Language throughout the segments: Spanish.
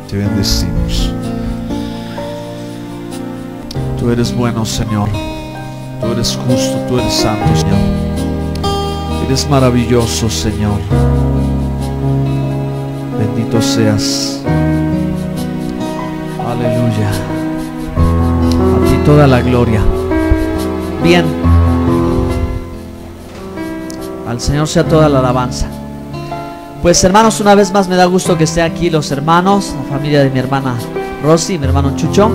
Te bendecimos. Tú eres bueno, Señor. Tú eres justo, tú eres santo, Señor. Eres maravilloso, Señor. Bendito seas. Aleluya. A ti toda la gloria. Bien. Al Señor sea toda la alabanza. Pues hermanos, una vez más me da gusto que estén aquí los hermanos, la familia de mi hermana Rosy y mi hermano Chucho.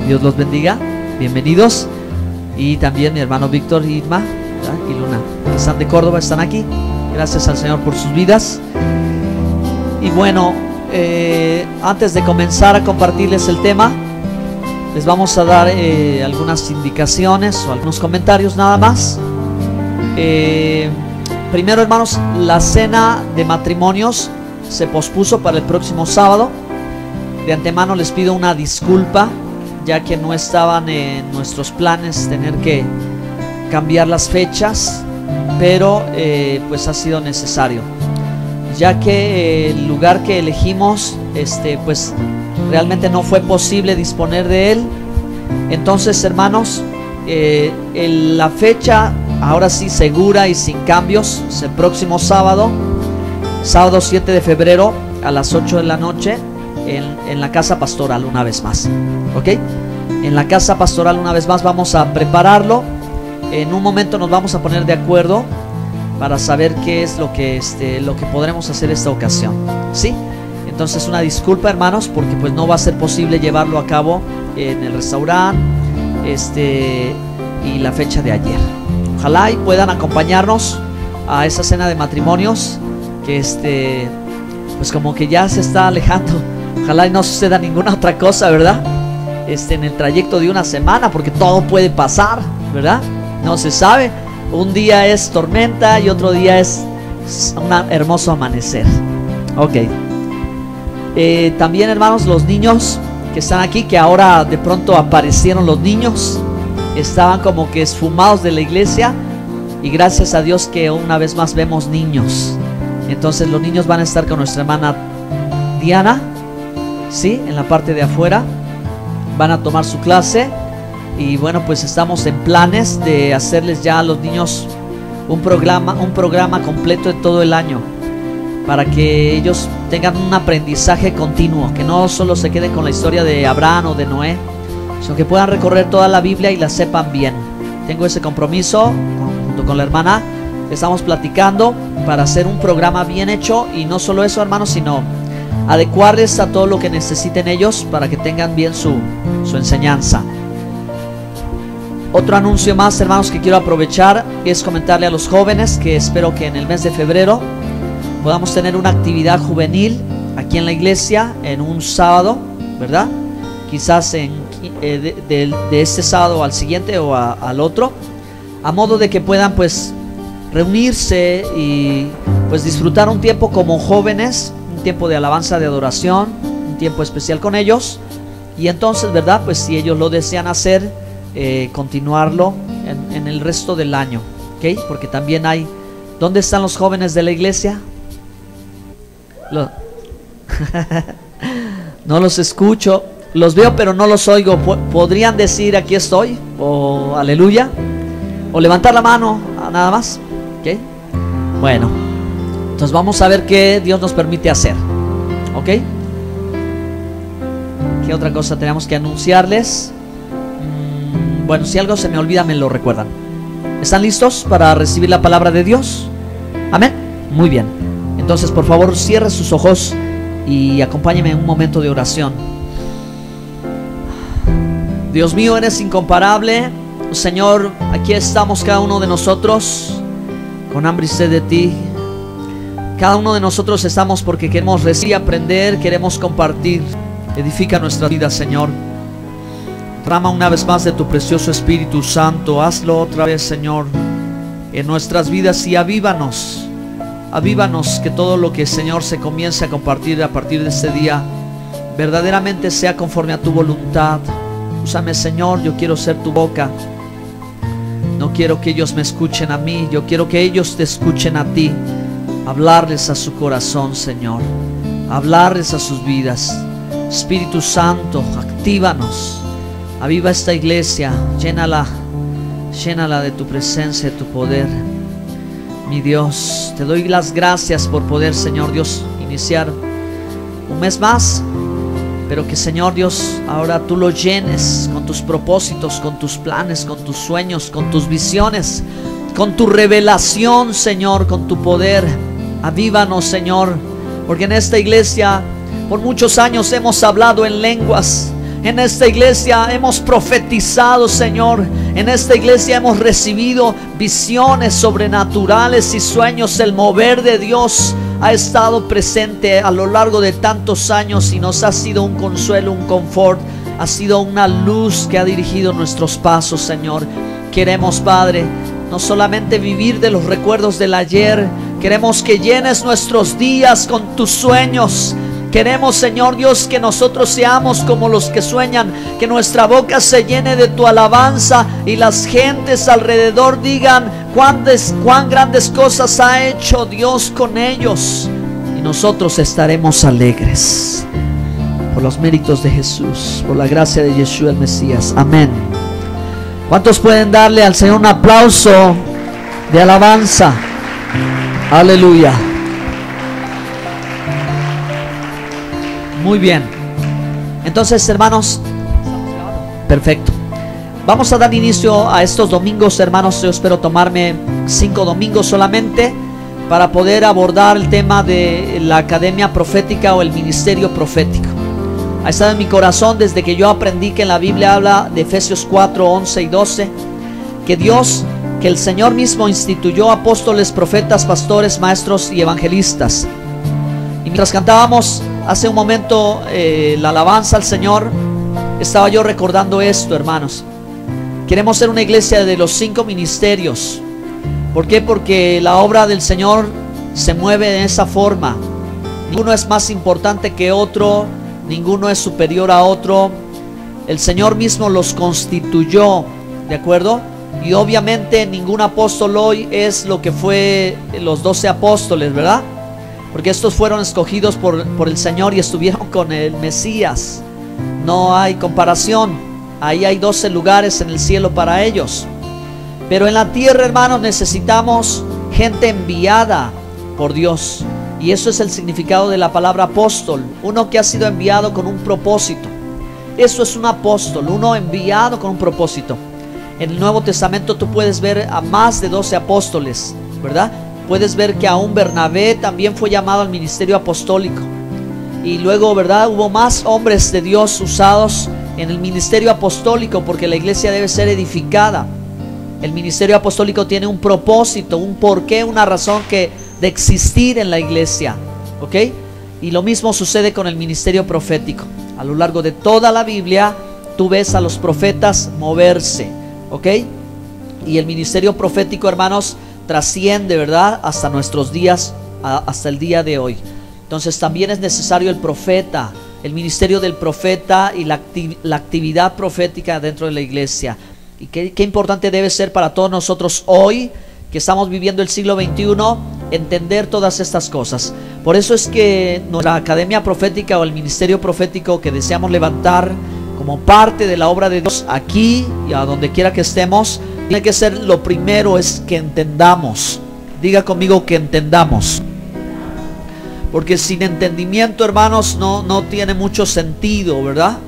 Dios los bendiga. Bienvenidos. Y también mi hermano Víctor y Irma, ¿verdad? Y Luna, que están de Córdoba, están aquí. Gracias al Señor por sus vidas. Y bueno, antes de comenzar a compartirles el tema, les vamos a dar algunas indicaciones o algunos comentarios nada más. Primero, hermanos, la cena de matrimonios se pospuso para el próximo sábado. De antemano les pido una disculpa, ya que no estaban en nuestros planes tener que cambiar las fechas, pero pues ha sido necesario, ya que el lugar que elegimos pues realmente no fue posible disponer de él. Entonces, hermanos, la fecha ahora sí segura y sin cambios es el próximo sábado 7 de febrero a las 8 de la noche en la casa pastoral una vez más. ¿Ok? En la casa pastoral una vez más vamos a prepararlo. En un momento nos vamos a poner de acuerdo para saber qué es lo que podremos hacer esta ocasión. ¿Sí? Entonces una disculpa, hermanos, porque pues no va a ser posible llevarlo a cabo en el restaurante y la fecha de ayer. Ojalá y puedan acompañarnos a esa cena de matrimonios que pues como que ya se está alejando. Ojalá y no suceda ninguna otra cosa, ¿verdad? En el trayecto de una semana, porque todo puede pasar, ¿verdad? No se sabe. Un día es tormenta y otro día es un hermoso amanecer. Ok. También, hermanos, los niños que están aquí, que ahora de pronto aparecieron los niños, estaban como que esfumados de la iglesia, y gracias a Dios que una vez más vemos niños. Entonces los niños van a estar con nuestra hermana Diana, ¿sí? En la parte de afuera van a tomar su clase. Y bueno, pues estamos en planes de hacerles ya a los niños un programa completo de todo el año, para que ellos tengan un aprendizaje continuo, que no solo se queden con la historia de Abraham o de Noé, sino que puedan recorrer toda la Biblia y la sepan bien. Tengo ese compromiso junto con la hermana. Estamos platicando para hacer un programa bien hecho, y no solo eso, hermanos, sino adecuarles a todo lo que necesiten ellos para que tengan bien su enseñanza. Otro anuncio más, hermanos, que quiero aprovechar es comentarle a los jóvenes que espero que en el mes de febrero podamos tener una actividad juvenil aquí en la iglesia en un sábado, ¿verdad? Quizás de este sábado al siguiente o al otro, a modo de que puedan pues reunirse y pues disfrutar un tiempo como jóvenes, un tiempo de alabanza, de adoración, un tiempo especial con ellos. Y entonces, ¿verdad? Pues si ellos lo desean hacer, continuarlo en el resto del año, ¿ok? Porque también hay... ¿Dónde están los jóvenes de la iglesia? No los escucho. Los veo pero no los oigo. ¿Podrían decir aquí estoy? O aleluya. O levantar la mano, nada más. ¿Ok? Bueno, entonces vamos a ver qué Dios nos permite hacer. ¿Ok? ¿Qué otra cosa tenemos que anunciarles? Bueno, si algo se me olvida, me lo recuerdan. ¿Están listos para recibir la palabra de Dios? Amén. Muy bien. Entonces, por favor, cierre sus ojos y acompáñenme en un momento de oración. Dios mío, eres incomparable. Señor, aquí estamos cada uno de nosotros con hambre y sed de ti. Cada uno de nosotros estamos porque queremos recibir y aprender, queremos compartir. Edifica nuestra vida, Señor. Derrama una vez más de tu precioso Espíritu Santo. Hazlo otra vez, Señor, en nuestras vidas, y avívanos. Avívanos, que todo lo que, Señor, se comience a compartir a partir de este día verdaderamente sea conforme a tu voluntad. Úsame, Señor, yo quiero ser tu boca. No quiero que ellos me escuchen a mí, yo quiero que ellos te escuchen a ti. Hablarles a su corazón, Señor. Hablarles a sus vidas. Espíritu Santo, actívanos, aviva esta iglesia, llénala de tu presencia, de tu poder. Mi Dios, te doy las gracias por poder, Señor Dios, iniciar un mes más, pero que, Señor Dios, ahora tú lo llenes con tus propósitos, con tus planes, con tus sueños, con tus visiones, con tu revelación, Señor, con tu poder. Avívanos, Señor, porque en esta iglesia por muchos años hemos hablado en lenguas. En esta iglesia hemos profetizado, Señor. En esta iglesia hemos recibido visiones sobrenaturales y sueños. El mover de Dios ha estado presente a lo largo de tantos años y nos ha sido un consuelo, un confort. Ha sido una luz que ha dirigido nuestros pasos, Señor. Queremos, Padre, no solamente vivir de los recuerdos del ayer. Queremos que llenes nuestros días con tus sueños. Queremos, Señor Dios, que nosotros seamos como los que sueñan, que nuestra boca se llene de tu alabanza y las gentes alrededor digan cuán grandes cosas ha hecho Dios con ellos, y nosotros estaremos alegres por los méritos de Jesús, por la gracia de Yeshua el Mesías. Amén. ¿Cuántos pueden darle al Señor un aplauso de alabanza? Aleluya. Muy bien. Entonces, hermanos, perfecto. Vamos a dar inicio a estos domingos, hermanos. Yo espero tomarme 5 domingos solamente para poder abordar el tema de la academia profética o el ministerio profético. Ha estado en mi corazón desde que yo aprendí que en la Biblia habla de Efesios 4, 11 y 12, que el Señor mismo instituyó apóstoles, profetas, pastores, maestros y evangelistas. Y mientras cantábamos hace un momento la alabanza al Señor, estaba yo recordando esto, hermanos. Queremos ser una iglesia de los 5 ministerios. ¿Por qué? Porque la obra del Señor se mueve de esa forma. Ninguno es más importante que otro, ninguno es superior a otro. El Señor mismo los constituyó, ¿de acuerdo? Y obviamente ningún apóstol hoy es lo que fue los 12 apóstoles, ¿verdad? Porque estos fueron escogidos por el Señor y estuvieron con el Mesías. No hay comparación. Ahí hay 12 lugares en el cielo para ellos. Pero en la tierra, hermanos, necesitamos gente enviada por Dios. Y eso es el significado de la palabra apóstol. Uno que ha sido enviado con un propósito. Eso es un apóstol, uno enviado con un propósito. En el Nuevo Testamento tú puedes ver a más de 12 apóstoles, ¿verdad? Puedes ver que aún Bernabé también fue llamado al ministerio apostólico. Y luego, ¿verdad? Hubo más hombres de Dios usados en el ministerio apostólico, porque la iglesia debe ser edificada. El ministerio apostólico tiene un propósito, un porqué, una razón de existir en la iglesia, ¿ok? Y lo mismo sucede con el ministerio profético. A lo largo de toda la Biblia tú ves a los profetas moverse, ¿ok? Y el ministerio profético, hermanos, trasciende, ¿verdad?, hasta nuestros días, hasta el día de hoy. Entonces también es necesario el profeta, el ministerio del profeta y la actividad profética dentro de la iglesia. Y qué importante debe ser para todos nosotros hoy, que estamos viviendo el siglo XXI, entender todas estas cosas. Por eso es que nuestra academia profética o el ministerio profético que deseamos levantar como parte de la obra de Dios aquí y a donde quiera que estemos, tiene que ser, lo primero es que entendamos. Diga conmigo, que entendamos. Porque sin entendimiento, hermanos, no tiene mucho sentido, ¿verdad?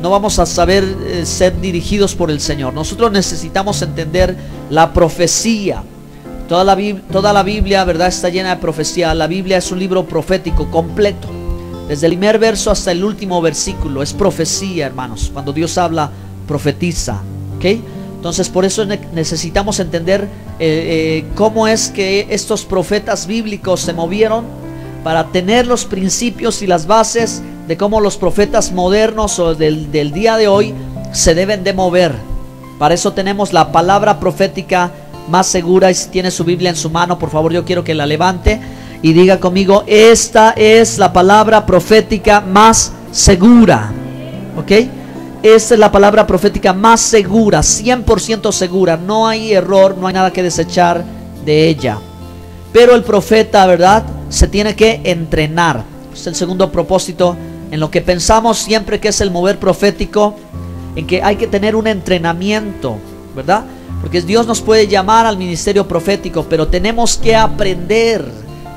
No vamos a saber ser dirigidos por el Señor. Nosotros necesitamos entender la profecía. Toda la Biblia, ¿verdad?, está llena de profecía. La Biblia es un libro profético completo. Desde el primer verso hasta el último versículo es profecía, hermanos. Cuando Dios habla, profetiza, ¿ok? Entonces por eso necesitamos entender cómo es que estos profetas bíblicos se movieron, para tener los principios y las bases de cómo los profetas modernos o del día de hoy se deben de mover. Para eso tenemos la palabra profética más segura. Y si tiene su Biblia en su mano, por favor, yo quiero que la levante y diga conmigo: esta es la palabra profética más segura, ¿ok? Esta es la palabra profética más segura, 100% segura. No hay error, no hay nada que desechar de ella. Pero el profeta, ¿verdad?, se tiene que entrenar. Es el segundo propósito en lo que pensamos siempre que es el mover profético, en que hay que tener un entrenamiento, ¿verdad? Porque Dios nos puede llamar al ministerio profético, pero tenemos que aprender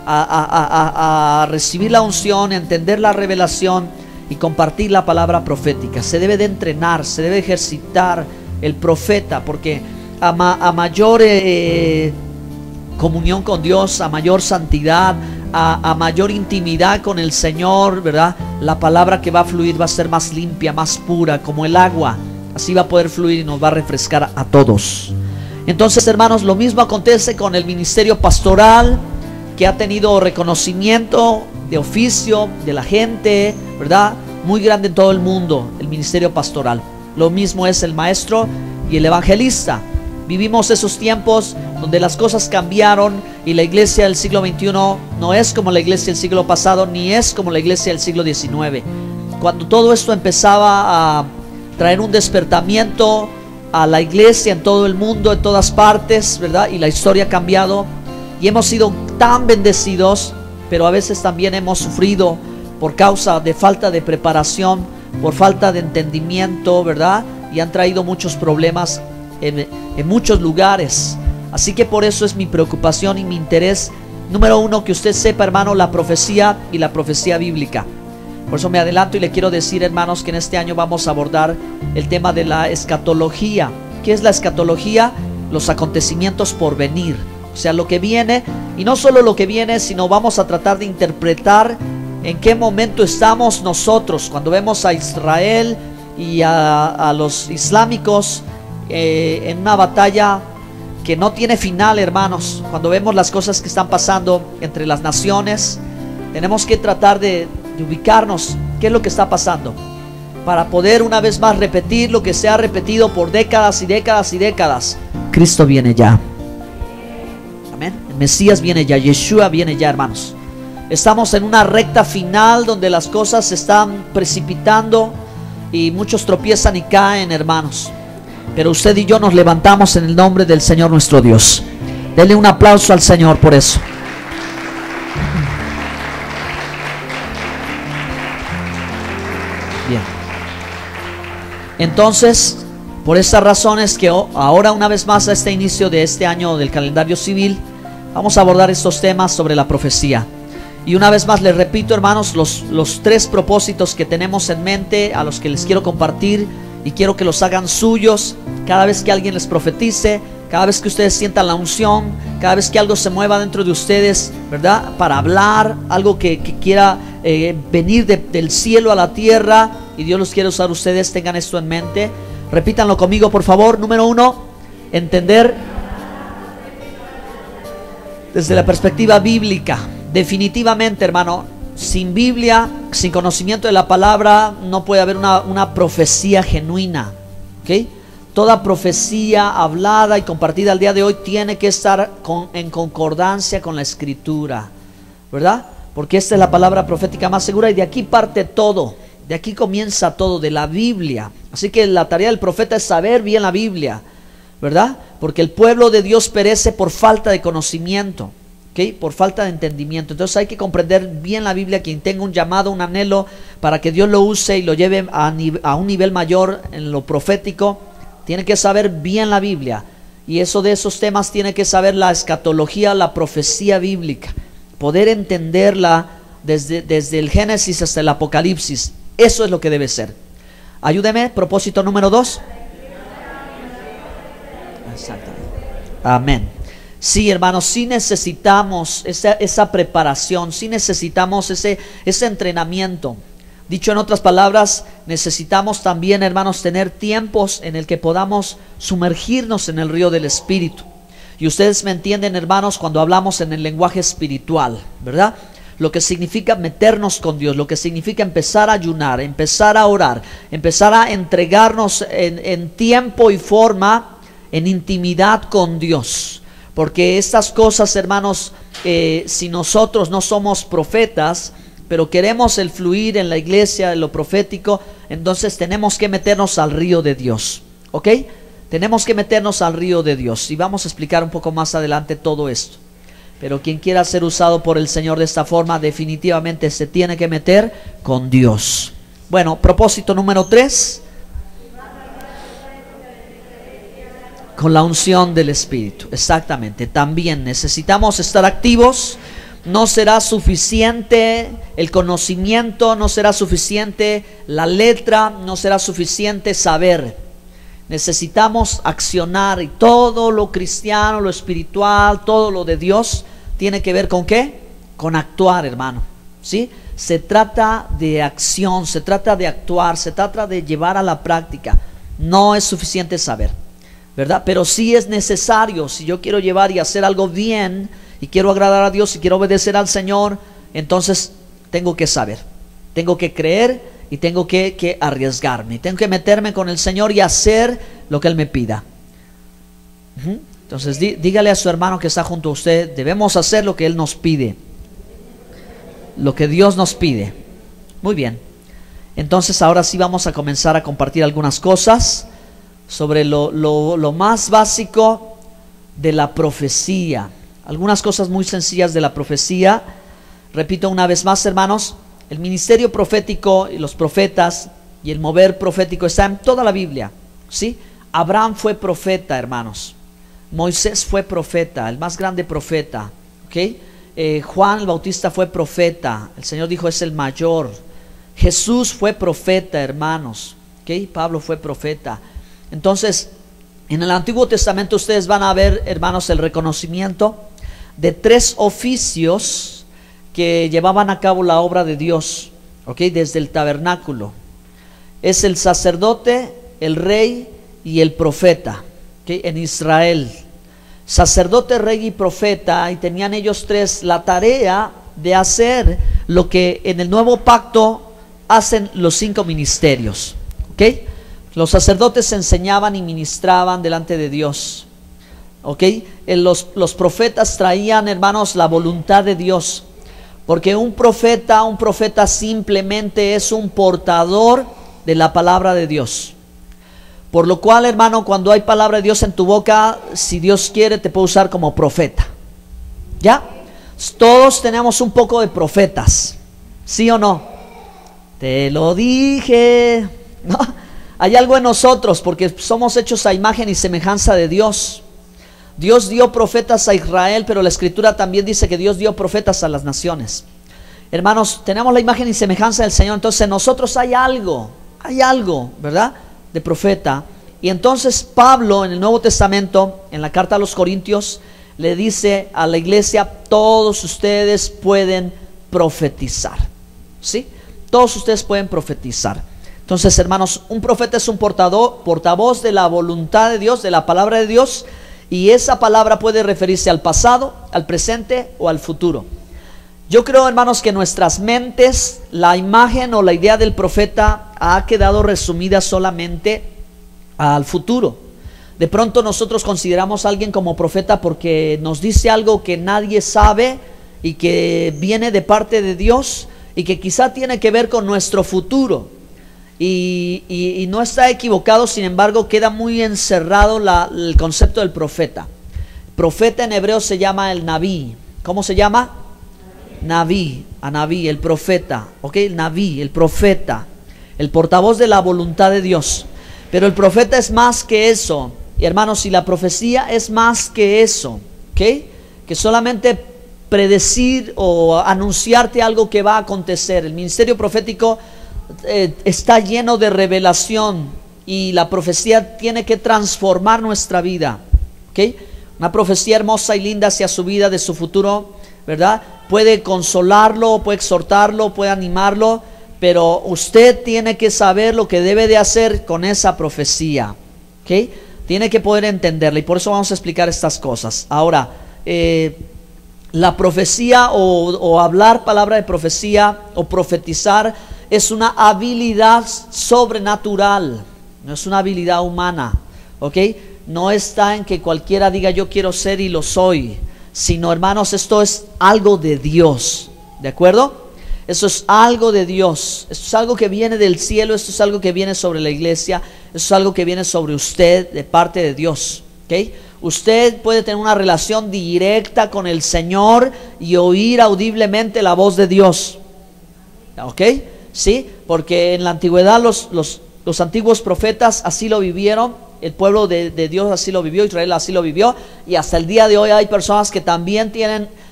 a recibir la unción, entender la revelación y compartir la palabra profética. Se debe de entrenar, se debe ejercitar el profeta, porque a mayor comunión con Dios, a mayor santidad, a mayor intimidad con el Señor, ¿verdad? La palabra que va a fluir va a ser más limpia, más pura, como el agua. Así va a poder fluir y nos va a refrescar a todos. Entonces, hermanos, lo mismo acontece con el ministerio pastoral, que ha tenido reconocimiento de oficio de la gente, ¿verdad? Muy grande en todo el mundo, el ministerio pastoral. Lo mismo es el maestro y el evangelista. Vivimos esos tiempos donde las cosas cambiaron y la iglesia del siglo XXI no es como la iglesia del siglo pasado, ni es como la iglesia del siglo XIX. Cuando todo esto empezaba a traer un despertamiento a la iglesia en todo el mundo, en todas partes, ¿verdad? Y la historia ha cambiado y hemos sido tan bendecidos, pero a veces también hemos sufrido por causa de falta de preparación, por falta de entendimiento, ¿verdad? Y han traído muchos problemas en muchos lugares. Así que por eso es mi preocupación y mi interés número uno, que usted sepa, hermano, la profecía y la profecía bíblica. Por eso me adelanto y le quiero decir, hermanos, que en este año vamos a abordar el tema de la escatología. ¿Qué es la escatología? Los acontecimientos por venir, o sea, lo que viene, y no solo lo que viene, sino vamos a tratar de interpretar en qué momento estamos nosotros cuando vemos a Israel y a los islámicos en una batalla que no tiene final, hermanos. Cuando vemos las cosas que están pasando entre las naciones, tenemos que tratar de ubicarnos qué es lo que está pasando, para poder una vez más repetir lo que se ha repetido por décadas y décadas y décadas. Cristo viene ya. Amén. El Mesías viene ya, Yeshua viene ya, hermanos. Estamos en una recta final donde las cosas se están precipitando y muchos tropiezan y caen, hermanos. Pero usted y yo nos levantamos en el nombre del Señor nuestro Dios. Denle un aplauso al Señor por eso. Bien. Entonces, por estas razones que ahora una vez más a este inicio de este año del calendario civil, vamos a abordar estos temas sobre la profecía. Y una vez más les repito, hermanos, los tres propósitos que tenemos en mente, a los que les quiero compartir y quiero que los hagan suyos cada vez que alguien les profetice, cada vez que ustedes sientan la unción, cada vez que algo se mueva dentro de ustedes, ¿verdad? Para hablar, algo que quiera venir del cielo a la tierra y Dios los quiere usar a ustedes, tengan esto en mente. Repítanlo conmigo, por favor. Número uno, entender desde la perspectiva bíblica. Definitivamente, hermano, sin Biblia, sin conocimiento de la palabra, no puede haber una profecía genuina, ¿ok? Toda profecía hablada y compartida al día de hoy tiene que estar en concordancia con la Escritura, ¿verdad? Porque esta es la palabra profética más segura y de aquí parte todo, de aquí comienza todo, de la Biblia. Así que la tarea del profeta es saber bien la Biblia, ¿verdad? Porque el pueblo de Dios perece por falta de conocimiento, ¿ok? Por falta de entendimiento. Entonces hay que comprender bien la Biblia. Quien tenga un llamado, un anhelo para que Dios lo use y lo lleve a un nivel mayor en lo profético, tiene que saber bien la Biblia. Y eso de esos temas tiene que saber la escatología, la profecía bíblica, poder entenderla desde el Génesis hasta el Apocalipsis. Eso es lo que debe ser. Ayúdeme, propósito número 2. Exactamente. Amén. Sí, hermanos, sí necesitamos esa preparación, sí necesitamos ese entrenamiento. Dicho en otras palabras, necesitamos también, hermanos, tener tiempos en el que podamos sumergirnos en el río del Espíritu. Y ustedes me entienden, hermanos, cuando hablamos en el lenguaje espiritual, ¿verdad? Lo que significa meternos con Dios, lo que significa empezar a ayunar, empezar a orar, empezar a entregarnos en tiempo y forma, en intimidad con Dios. Porque estas cosas, hermanos, si nosotros no somos profetas, pero queremos el fluir en la iglesia, en lo profético, entonces tenemos que meternos al río de Dios, ¿ok? Tenemos que meternos al río de Dios y vamos a explicar un poco más adelante todo esto. Pero quien quiera ser usado por el Señor de esta forma, definitivamente se tiene que meter con Dios. Bueno, propósito número 3. Con la unción del Espíritu. Exactamente. También necesitamos estar activos. No será suficiente el conocimiento, no será suficiente la letra, no será suficiente saber. Necesitamos accionar, y todo lo cristiano, lo espiritual, todo lo de Dios tiene que ver con ¿qué? Con actuar, hermano. ¿Sí? Se trata de acción, se trata de actuar, se trata de llevar a la práctica. No es suficiente saber, ¿verdad? Pero sí es necesario. Si yo quiero llevar y hacer algo bien, y quiero agradar a Dios, y quiero obedecer al Señor, entonces tengo que saber, tengo que creer, y tengo que arriesgarme, tengo que meterme con el Señor y hacer lo que Él me pida. Entonces dígale a su hermano que está junto a usted: debemos hacer lo que Él nos pide, lo que Dios nos pide. Muy bien. Entonces ahora sí vamos a comenzar a compartir algunas cosas sobre lo más básico de la profecía. Algunas cosas muy sencillas de la profecía. Repito una vez más, hermanos, el ministerio profético y los profetas y el mover profético está en toda la Biblia, ¿sí? Abraham fue profeta, hermanos. Moisés fue profeta, el más grande profeta, ¿ok? Juan el Bautista fue profeta. El Señor dijo: es el mayor. Jesús fue profeta, hermanos, ¿ok? Pablo fue profeta. Entonces, en el Antiguo Testamento ustedes van a ver, hermanos, el reconocimiento de 3 oficios que llevaban a cabo la obra de Dios, ¿ok? Desde el tabernáculo. Es el sacerdote, el rey y el profeta, ¿ok? En Israel, sacerdote, rey y profeta, y tenían ellos 3 la tarea de hacer lo que en el nuevo pacto hacen los 5 ministerios, ¿ok? Los sacerdotes enseñaban y ministraban delante de Dios, ¿ok? Los profetas traían, hermanos, la voluntad de Dios, porque un profeta simplemente es un portador de la palabra de Dios. Por lo cual, hermano, cuando hay palabra de Dios en tu boca, si Dios quiere, te puede usar como profeta. ¿Ya? Todos tenemos un poco de profetas, ¿sí o no? Te lo dije, ¿no? Hay algo en nosotros porque somos hechos a imagen y semejanza de Dios. Dios dio profetas a Israel, pero la Escritura también dice que Dios dio profetas a las naciones. Hermanos, tenemos la imagen y semejanza del Señor, entonces en nosotros hay algo, ¿verdad? De profeta. Y entonces Pablo en el Nuevo Testamento, en la carta a los Corintios, le dice a la iglesia: todos ustedes pueden profetizar, ¿sí? Todos ustedes pueden profetizar. Entonces, hermanos, un profeta es un portavoz de la voluntad de Dios, de la palabra de Dios, y esa palabra puede referirse al pasado, al presente o al futuro. Yo creo, hermanos, que en nuestras mentes la imagen o la idea del profeta ha quedado resumida solamente al futuro. De pronto nosotros consideramos a alguien como profeta porque nos dice algo que nadie sabe y que viene de parte de Dios y que quizá tiene que ver con nuestro futuro. Y no está equivocado, sin embargo queda muy encerrado el concepto del profeta. Profeta en hebreo se llama el Naví. ¿Cómo se llama? Naví, Anabí, el profeta, ¿ok? El Naví, el profeta, el portavoz de la voluntad de Dios. Pero el profeta es más que eso, y hermanos, y la profecía es más que eso, ¿ok? Que solamente predecir o anunciarte algo que va a acontecer. El ministerio profético está lleno de revelación, y la profecía tiene que transformar nuestra vida, ¿ok? Una profecía hermosa y linda hacia su vida, de su futuro, ¿verdad? Puede consolarlo, puede exhortarlo, puede animarlo, pero usted tiene que saber lo que debe de hacer con esa profecía, ¿ok? Tiene que poder entenderla, y por eso vamos a explicar estas cosas. Ahora, la profecía o hablar palabra de profecía o profetizar es una habilidad sobrenatural, no es una habilidad humana, ¿ok? No está en que cualquiera diga yo quiero ser y lo soy, sino, hermanos, esto es algo de Dios, ¿de acuerdo? Eso es algo de Dios, esto es algo que viene del cielo, esto es algo que viene sobre la iglesia, esto es algo que viene sobre usted de parte de Dios, ¿ok? usted puede tener una relación directa con el Señor y oír audiblemente la voz de Dios. ¿Ok? Sí, porque en la antigüedad los antiguos profetas así lo vivieron, el pueblo de Dios así lo vivió, Israel así lo vivió, y hasta el día de hoy hay personas que también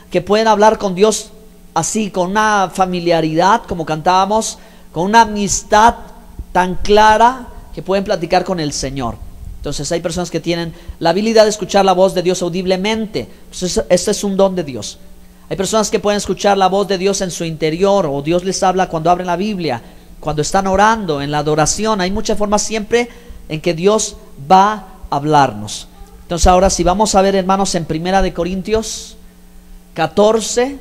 que pueden hablar con Dios así, con una familiaridad, como cantábamos, con una amistad tan clara que pueden platicar con el Señor. Entonces hay personas que tienen la habilidad de escuchar la voz de Dios audiblemente. Entonces, este es un don de Dios. Hay personas que pueden escuchar la voz de Dios en su interior, o Dios les habla cuando abren la Biblia, cuando están orando, en la adoración. Hay muchas formas siempre en que Dios va a hablarnos. Entonces ahora si vamos a ver, hermanos, en 1 Corintios 14,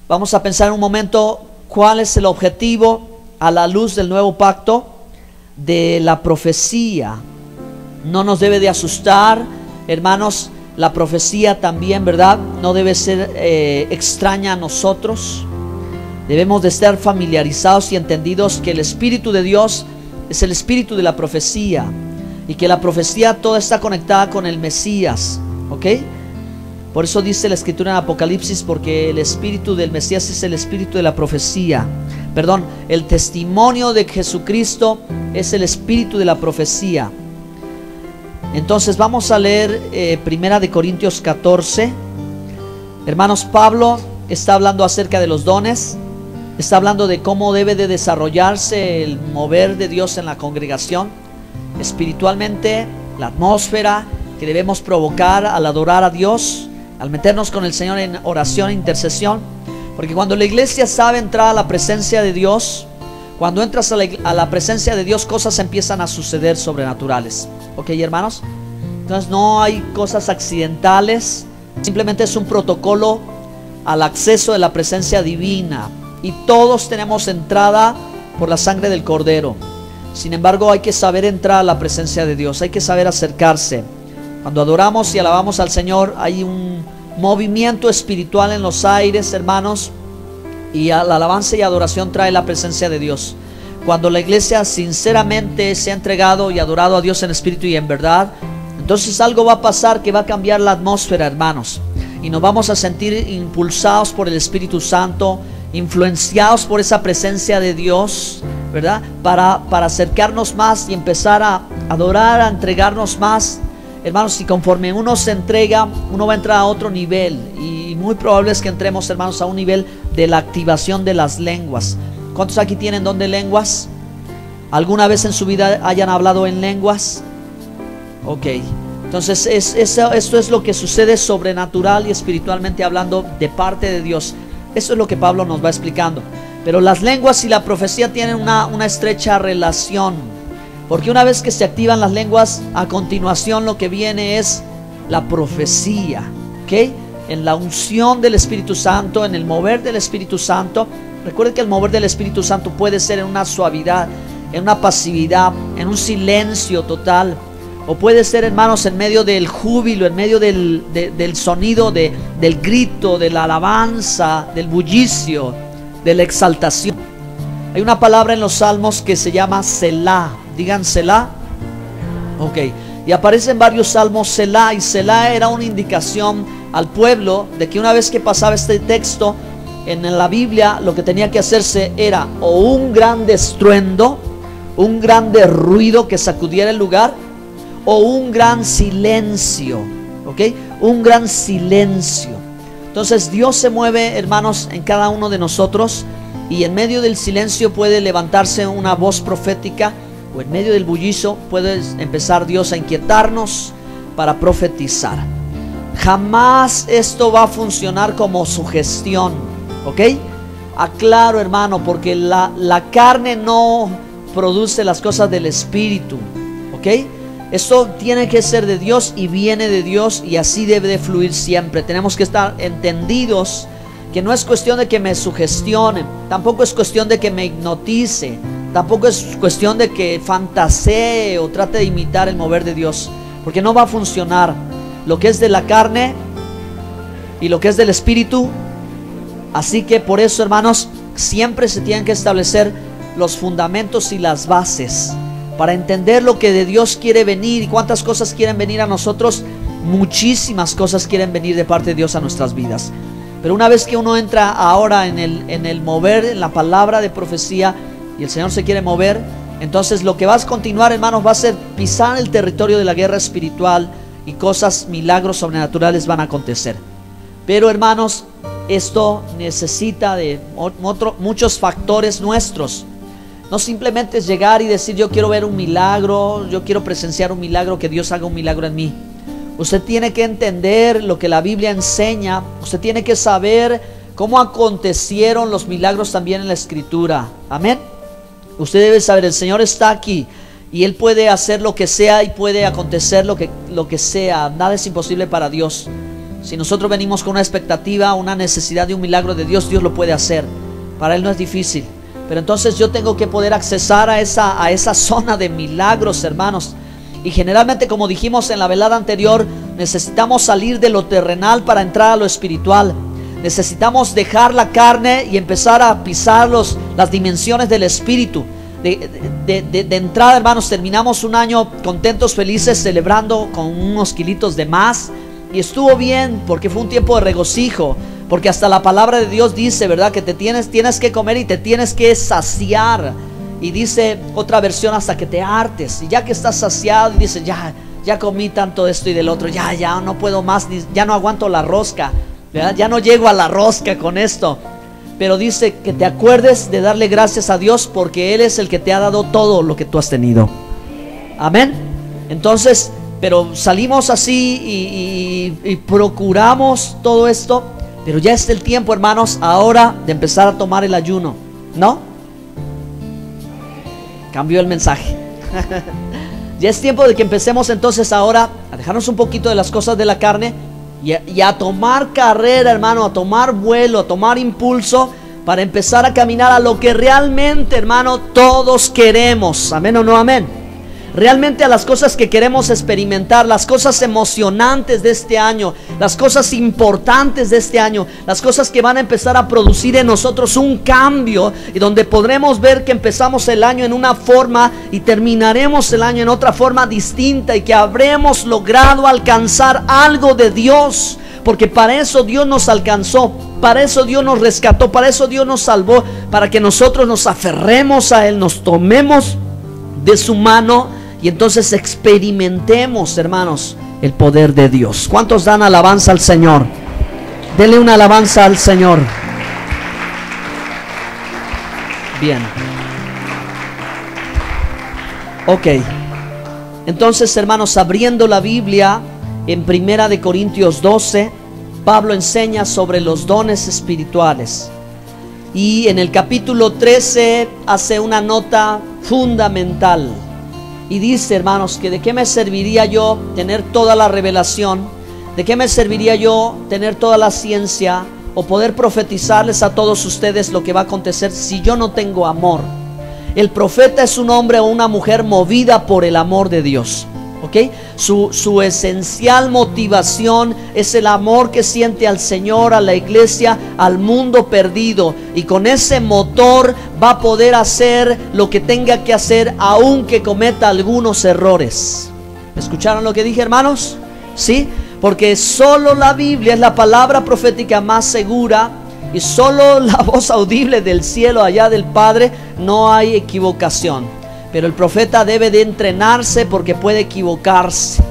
vamos a pensar un momento cuál es el objetivo a la luz del nuevo pacto de la profecía. No nos debe de asustar, hermanos, la profecía también, ¿verdad? No debe ser extraña a nosotros. Debemos de estar familiarizados y entendidos que el Espíritu de Dios es el espíritu de la profecía, y que la profecía toda está conectada con el Mesías, ¿ok? Por eso dice la Escritura en Apocalipsis, porque el espíritu del Mesías es el espíritu de la profecía. Perdón, el testimonio de Jesucristo es el espíritu de la profecía. Entonces vamos a leer 1 Corintios 14. Hermanos, Pablo está hablando acerca de los dones. Está hablando de cómo debe de desarrollarse el mover de Dios en la congregación, espiritualmente, la atmósfera que debemos provocar al adorar a Dios, al meternos con el Señor en oración e intercesión. Porque cuando la iglesia sabe entrar a la presencia de Dios, cuando entras a la presencia de Dios, cosas empiezan a suceder sobrenaturales. ¿Ok, hermanos? Entonces no hay cosas accidentales, simplemente es un protocolo al acceso de la presencia divina. Y todos tenemos entrada por la sangre del Cordero. Sin embargo, hay que saber entrar a la presencia de Dios, hay que saber acercarse. Cuando adoramos y alabamos al Señor, hay un movimiento espiritual en los aires, hermanos, y la alabanza y adoración trae la presencia de Dios. Cuando la iglesia sinceramente se ha entregado y adorado a Dios en espíritu y en verdad, entonces algo va a pasar que va a cambiar la atmósfera, hermanos, y nos vamos a sentir impulsados por el Espíritu Santo, influenciados por esa presencia de Dios, ¿verdad? Para acercarnos más y empezar a adorar, a entregarnos más, hermanos. Y conforme uno se entrega, uno va a entrar a otro nivel, y muy probable es que entremos, hermanos, a un nivel de la activación de las lenguas. ¿Cuántos aquí tienen don de lenguas? ¿Alguna vez en su vida hayan hablado en lenguas? Ok, entonces esto es lo que sucede sobrenatural y espiritualmente hablando de parte de Dios. Eso es lo que Pablo nos va explicando. Pero las lenguas y la profecía tienen una estrecha relación, porque una vez que se activan las lenguas, a continuación lo que viene es la profecía, ¿ok? En la unción del Espíritu Santo, en el mover del Espíritu Santo. Recuerden que el mover del Espíritu Santo puede ser en una suavidad, en una pasividad, en un silencio total, o puede ser, hermanos, en medio del júbilo, en medio del sonido, del grito, de la alabanza, del bullicio, de la exaltación. Hay una palabra en los salmos que se llama Selah. Digan Selah. Ok, y aparece en varios salmos Selah, y Selah era una indicación al pueblo de que una vez que pasaba este texto en la Biblia, lo que tenía que hacerse era o un grande estruendo, un grande ruido que sacudiera el lugar, o un gran silencio, ¿ok? Un gran silencio. Entonces Dios se mueve, hermanos, en cada uno de nosotros, y en medio del silencio puede levantarse una voz profética, o en medio del bullicio puede empezar Dios a inquietarnos para profetizar. Jamás esto va a funcionar como sugestión, ¿ok? Aclaro, hermano, porque la carne no produce las cosas del Espíritu, ¿ok? Esto tiene que ser de Dios y viene de Dios, y así debe de fluir siempre. Tenemos que estar entendidos que no es cuestión de que me sugestionen, tampoco es cuestión de que me hipnotice, tampoco es cuestión de que fantasee o trate de imitar el mover de Dios, porque no va a funcionar. Lo que es de la carne y lo que es del Espíritu. Así que por eso, hermanos, siempre se tienen que establecer los fundamentos y las bases para entender lo que de Dios quiere venir y cuántas cosas quieren venir a nosotros. Muchísimas cosas quieren venir de parte de Dios a nuestras vidas. Pero una vez que uno entra ahora en el mover, en la palabra de profecía, y el Señor se quiere mover, entonces lo que vas a continuar, hermanos, va a ser pisar el territorio de la guerra espiritual, y cosas, milagros sobrenaturales van a acontecer. Pero, hermanos, esto necesita de muchos factores nuestros. No simplemente es llegar y decir: yo quiero ver un milagro, yo quiero presenciar un milagro, que Dios haga un milagro en mí. Usted tiene que entender lo que la Biblia enseña. Usted tiene que saber cómo acontecieron los milagros también en la Escritura. Amén. Usted debe saber, el Señor está aquí y Él puede hacer lo que sea y puede acontecer lo que sea. Nada es imposible para Dios. Si nosotros venimos con una expectativa, una necesidad de un milagro de Dios, Dios lo puede hacer. Para Él no es difícil. Pero entonces yo tengo que poder accesar a esa zona de milagros, hermanos. Y generalmente, como dijimos en la velada anterior, necesitamos salir de lo terrenal para entrar a lo espiritual. Necesitamos dejar la carne y empezar a pisar las dimensiones del espíritu. De entrada, hermanos, terminamos un año contentos, felices, celebrando con unos kilitos de más. Y estuvo bien, porque fue un tiempo de regocijo. Porque hasta la palabra de Dios dice, ¿verdad?, que tienes que comer y te tienes que saciar. Y dice otra versión, hasta que te hartes. Y ya que estás saciado, dice: ya comí tanto de esto y del otro, ya no puedo más, ya no aguanto la rosca, ¿verdad? Ya no llego a la rosca con esto. Pero dice que te acuerdes de darle gracias a Dios, porque Él es el que te ha dado todo lo que tú has tenido. Amén. Entonces, pero salimos así y procuramos todo esto. Pero ya es el tiempo, hermanos, ahora de empezar a tomar el ayuno, ¿no? Cambió el mensaje. Ya es tiempo de que empecemos entonces ahora a dejarnos un poquito de las cosas de la carne y a tomar carrera, hermano, a tomar vuelo, a tomar impulso, para empezar a caminar a lo que realmente, hermano, todos queremos. Amén o no amén. Realmente a las cosas que queremos experimentar, las cosas emocionantes de este año, las cosas importantes de este año, las cosas que van a empezar a producir en nosotros un cambio, y donde podremos ver que empezamos el año en una forma y terminaremos el año en otra forma distinta, y que habremos logrado alcanzar algo de Dios. Porque para eso Dios nos alcanzó, para eso Dios nos rescató, para eso Dios nos salvó, para que nosotros nos aferremos a Él, nos tomemos de su mano y entonces experimentemos, hermanos, el poder de Dios. ¿Cuántos dan alabanza al Señor? Denle una alabanza al Señor. Bien. Ok. Entonces, hermanos, abriendo la Biblia en 1 Corintios 12, Pablo enseña sobre los dones espirituales. Y en el capítulo 13 hace una nota fundamental. Y dice, hermanos, que de qué me serviría yo tener toda la revelación, de qué me serviría yo tener toda la ciencia, o poder profetizarles a todos ustedes lo que va a acontecer si yo no tengo amor. El profeta es un hombre o una mujer movida por el amor de Dios. ¿Ok? Su esencial motivación es el amor que siente al Señor, a la iglesia, al mundo perdido. Y con ese motor va a poder hacer lo que tenga que hacer, aunque cometa algunos errores. ¿Escucharon lo que dije, hermanos? ¿Sí? Porque solo la Biblia es la palabra profética más segura, y solo la voz audible del cielo allá del Padre, no hay equivocación. Pero el profeta debe de entrenarse, porque puede equivocarse.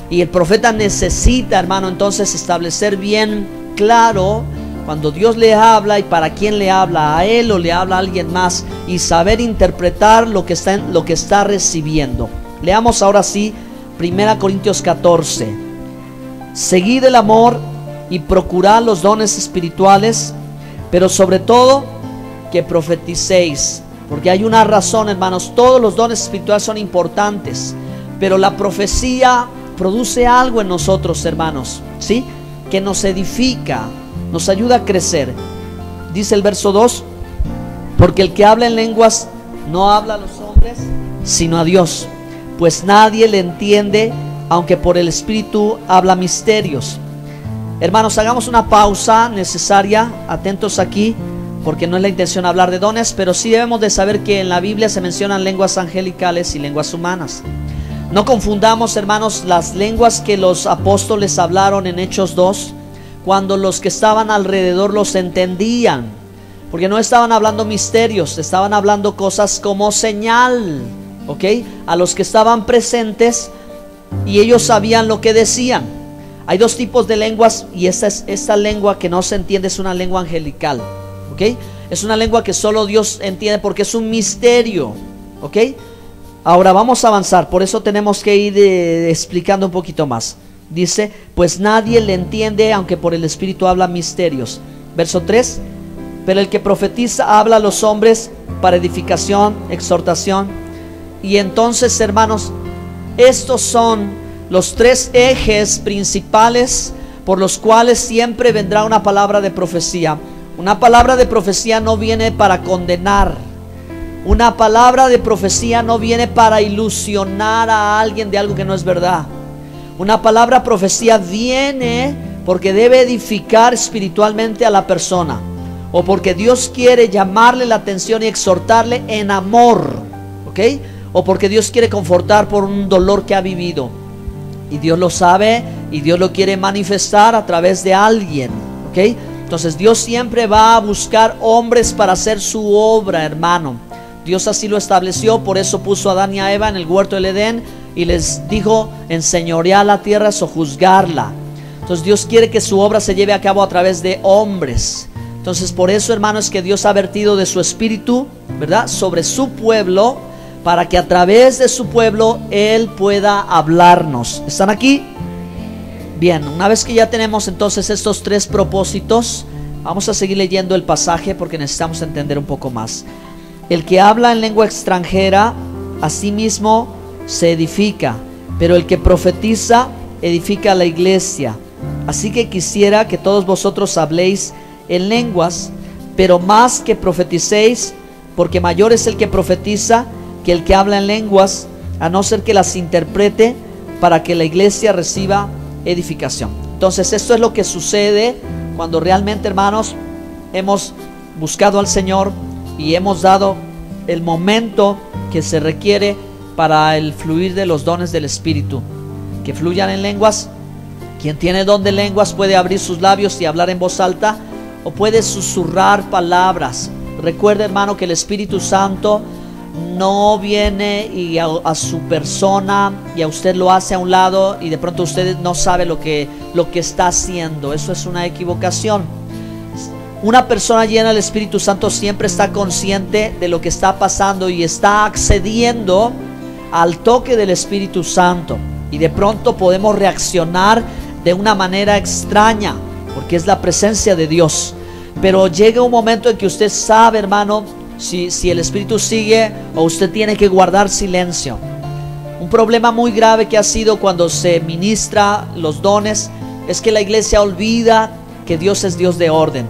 Y el profeta necesita, hermano, entonces establecer bien claro cuando Dios le habla y para quién le habla, a él o le habla a alguien más, y saber interpretar lo que está recibiendo. Leamos ahora sí 1 Corintios 14. Seguid el amor y procurad los dones espirituales, pero sobre todo que profeticéis. Porque hay una razón, hermanos, todos los dones espirituales son importantes, pero la profecía produce algo en nosotros, hermanos, ¿sí? Que nos edifica, nos ayuda a crecer. Dice el verso 2: porque el que habla en lenguas no habla a los hombres, sino a Dios, pues nadie le entiende, aunque por el Espíritu habla misterios. Hermanos, hagamos una pausa necesaria, atentos aquí. porque no es la intención hablar de dones, pero sí debemos de saber que en la Biblia se mencionan lenguas angelicales y lenguas humanas. No confundamos, hermanos, las lenguas que los apóstoles hablaron en Hechos 2, cuando los que estaban alrededor los entendían, porque no estaban hablando misterios, estaban hablando cosas como señal, ¿ok? A los que estaban presentes, y ellos sabían lo que decían. Hay dos tipos de lenguas, y esta lengua que no se entiende es una lengua angelical, ¿ok? Es una lengua que solo Dios entiende porque es un misterio, ¿ok? Ahora vamos a avanzar, por eso tenemos que ir explicando un poquito más. Dice, pues nadie le entiende, aunque por el Espíritu habla misterios. Verso 3, pero el que profetiza habla a los hombres para edificación, exhortación. Y entonces, hermanos, estos son los tres ejes principales por los cuales siempre vendrá una palabra de profecía. Una palabra de profecía no viene para condenar. Una palabra de profecía no viene para ilusionar a alguien de algo que no es verdad. Una palabra profecía viene porque debe edificar espiritualmente a la persona, o porque Dios quiere llamarle la atención y exhortarle en amor, ¿ok? O porque Dios quiere confortar por un dolor que ha vivido. Y Dios lo sabe y Dios lo quiere manifestar a través de alguien, ¿ok? Entonces Dios siempre va a buscar hombres para hacer su obra, hermano. Dios así lo estableció, por eso puso a Adán y a Eva en el huerto del Edén y les dijo enseñorear la tierra, sojuzgarla. Entonces Dios quiere que su obra se lleve a cabo a través de hombres. Entonces por eso, hermano, es que Dios ha vertido de su espíritu, ¿verdad?, sobre su pueblo, para que a través de su pueblo Él pueda hablarnos. ¿Están aquí? Bien, una vez que ya tenemos entonces estos tres propósitos, vamos a seguir leyendo el pasaje porque necesitamos entender un poco más. El que habla en lengua extranjera, a sí mismo se edifica, pero el que profetiza, edifica a la iglesia. Así que quisiera que todos vosotros habléis en lenguas, pero más que profeticéis, porque mayor es el que profetiza que el que habla en lenguas, a no ser que las interprete, para que la iglesia reciba edificación. Entonces esto es lo que sucede cuando realmente, hermanos, hemos buscado al Señor y hemos dado el momento que se requiere para el fluir de los dones del Espíritu, que fluyan en lenguas. Quien tiene don de lenguas puede abrir sus labios y hablar en voz alta, o puede susurrar palabras. Recuerde, hermano, que el Espíritu Santo no viene y a su persona y a usted lo hace a un lado y de pronto usted no sabe lo que está haciendo. Eso es una equivocación. Una persona llena del Espíritu Santo siempre está consciente de lo que está pasando y está accediendo al toque del Espíritu Santo, y de pronto podemos reaccionar de una manera extraña porque es la presencia de Dios. Pero llega un momento en que usted sabe, hermano, si el Espíritu sigue o usted tiene que guardar silencio. Un problema muy grave que ha sido cuando se ministra los dones es que la iglesia olvida que Dios es Dios de orden,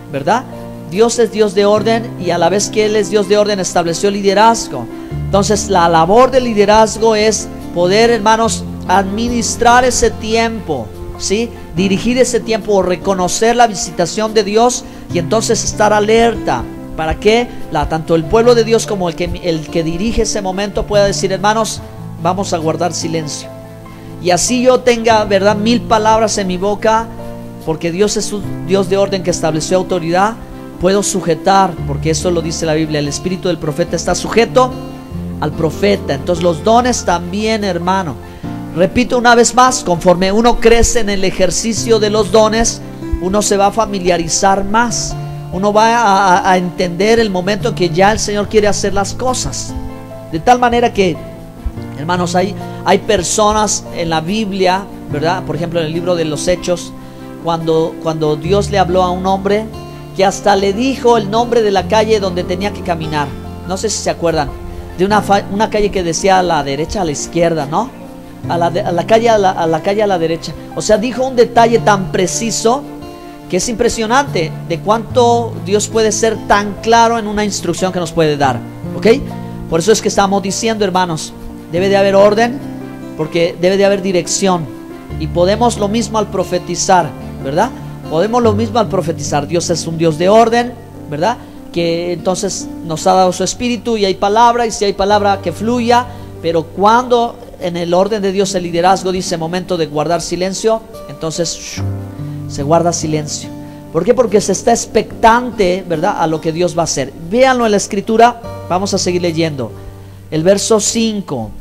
¿verdad? Dios es Dios de orden, y a la vez que Él es Dios de orden estableció liderazgo. Entonces la labor del liderazgo es poder, hermanos, administrar ese tiempo, ¿sí? Dirigir ese tiempo, reconocer la visitación de Dios y entonces estar alerta para que tanto el pueblo de Dios como el que dirige ese momento pueda decir: hermanos, vamos a guardar silencio. Y así yo tenga, ¿verdad?, 1000 palabras en mi boca, porque Dios es un Dios de orden que estableció autoridad, puedo sujetar, porque eso lo dice la Biblia, el espíritu del profeta está sujeto al profeta. Entonces los dones también, hermano. Repito una vez más, conforme uno crece en el ejercicio de los dones, uno se va a familiarizar más. Uno va a entender el momento en que ya el Señor quiere hacer las cosas. De tal manera que, hermanos, hay personas en la Biblia, ¿verdad? Por ejemplo, en el libro de los Hechos, cuando Dios le habló a un hombre, que hasta le dijo el nombre de la calle donde tenía que caminar. No sé si se acuerdan de una calle que decía a la derecha, a la izquierda, ¿no? A la calle a la derecha. O sea, dijo un detalle tan preciso que es impresionante de cuánto Dios puede ser tan claro en una instrucción que nos puede dar, ¿ok? Por eso es que estamos diciendo, hermanos, debe de haber orden, porque debe de haber dirección. Y podemos lo mismo al profetizar, ¿verdad? Podemos lo mismo al profetizar. Dios es un Dios de orden, ¿verdad? Que entonces nos ha dado su espíritu y hay palabra, y si hay palabra que fluya, pero cuando en el orden de Dios el liderazgo dice momento de guardar silencio, entonces se guarda silencio. ¿Por qué? Porque se está expectante, ¿verdad?, a lo que Dios va a hacer. Véanlo en la escritura, vamos a seguir leyendo. El verso 5.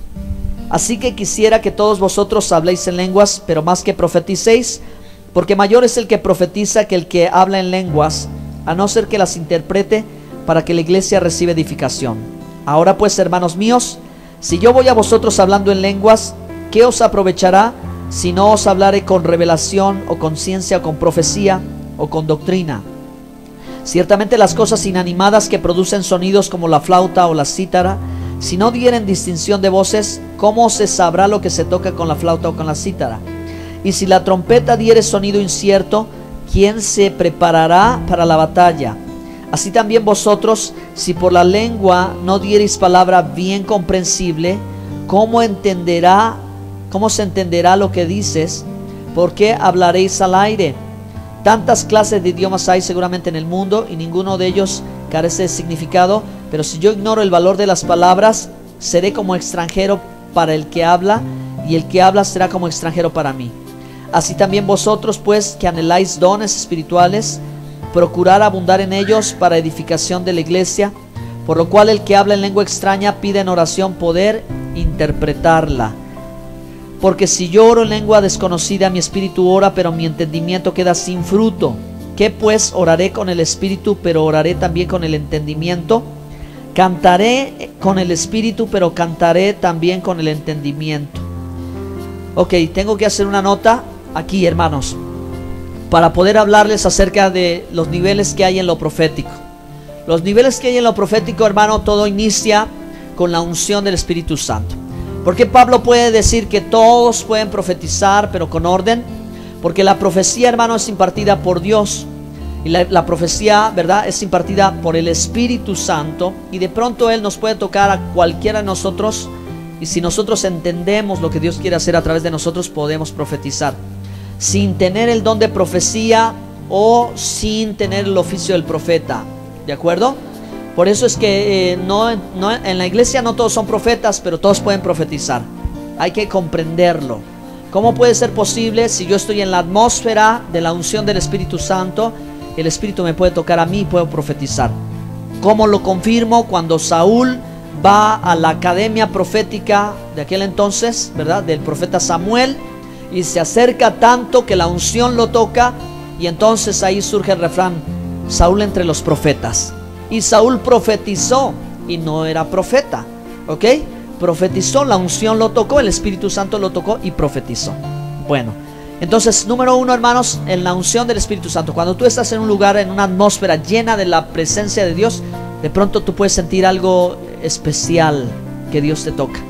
Así que quisiera que todos vosotros habléis en lenguas, pero más que profeticéis, porque mayor es el que profetiza que el que habla en lenguas, a no ser que las interprete, para que la iglesia reciba edificación. Ahora pues, hermanos míos, si yo voy a vosotros hablando en lenguas, ¿qué os aprovechará si no os hablare con revelación o con ciencia o con profecía o con doctrina? Ciertamente las cosas inanimadas que producen sonidos como la flauta o la cítara, si no dieren distinción de voces, ¿cómo se sabrá lo que se toca con la flauta o con la cítara? Y si la trompeta diere sonido incierto, ¿quién se preparará para la batalla? Así también vosotros, si por la lengua no diereis palabra bien comprensible, ¿cómo se entenderá lo que dices? ¿Por qué hablaréis al aire? Tantas clases de idiomas hay seguramente en el mundo, y ninguno de ellos carece de significado. Pero si yo ignoro el valor de las palabras, seré como extranjero para el que habla, y el que habla será como extranjero para mí. Así también vosotros, pues, que anheláis dones espirituales, procurad abundar en ellos para edificación de la iglesia, por lo cual el que habla en lengua extraña pide en oración poder interpretarla. Porque si yo oro en lengua desconocida, mi espíritu ora, pero mi entendimiento queda sin fruto. ¿Qué pues? Oraré con el espíritu, pero oraré también con el entendimiento. Cantaré con el espíritu, pero cantaré también con el entendimiento. Ok, tengo que hacer una nota aquí, hermanos, para poder hablarles acerca de los niveles que hay en lo profético. Los niveles que hay en lo profético, hermano, todo inicia con la unción del Espíritu Santo. Porque Pablo puede decir que todos pueden profetizar, pero con orden. Porque la profecía, hermano, es impartida por Dios. Y la profecía, ¿verdad?, es impartida por el Espíritu Santo. Y de pronto Él nos puede tocar a cualquiera de nosotros. Y si nosotros entendemos lo que Dios quiere hacer a través de nosotros, podemos profetizar. Sin tener el don de profecía o sin tener el oficio del profeta. ¿De acuerdo? Por eso es que en la iglesia no todos son profetas, pero todos pueden profetizar. Hay que comprenderlo. ¿Cómo puede ser posible si yo estoy en la atmósfera de la unción del Espíritu Santo? El Espíritu me puede tocar a mí y puedo profetizar. ¿Cómo lo confirmo? Cuando Saúl va a la academia profética de aquel entonces, ¿verdad?, del profeta Samuel, y se acerca tanto que la unción lo toca, y entonces ahí surge el refrán: Saúl entre los profetas. Y Saúl profetizó y no era profeta, ¿ok? Profetizó, la unción lo tocó, el Espíritu Santo lo tocó y profetizó. Bueno, entonces, número uno, hermanos, en la unción del Espíritu Santo. Cuando tú estás en un lugar, en una atmósfera llena de la presencia de Dios, de pronto tú puedes sentir algo especial que Dios te toca.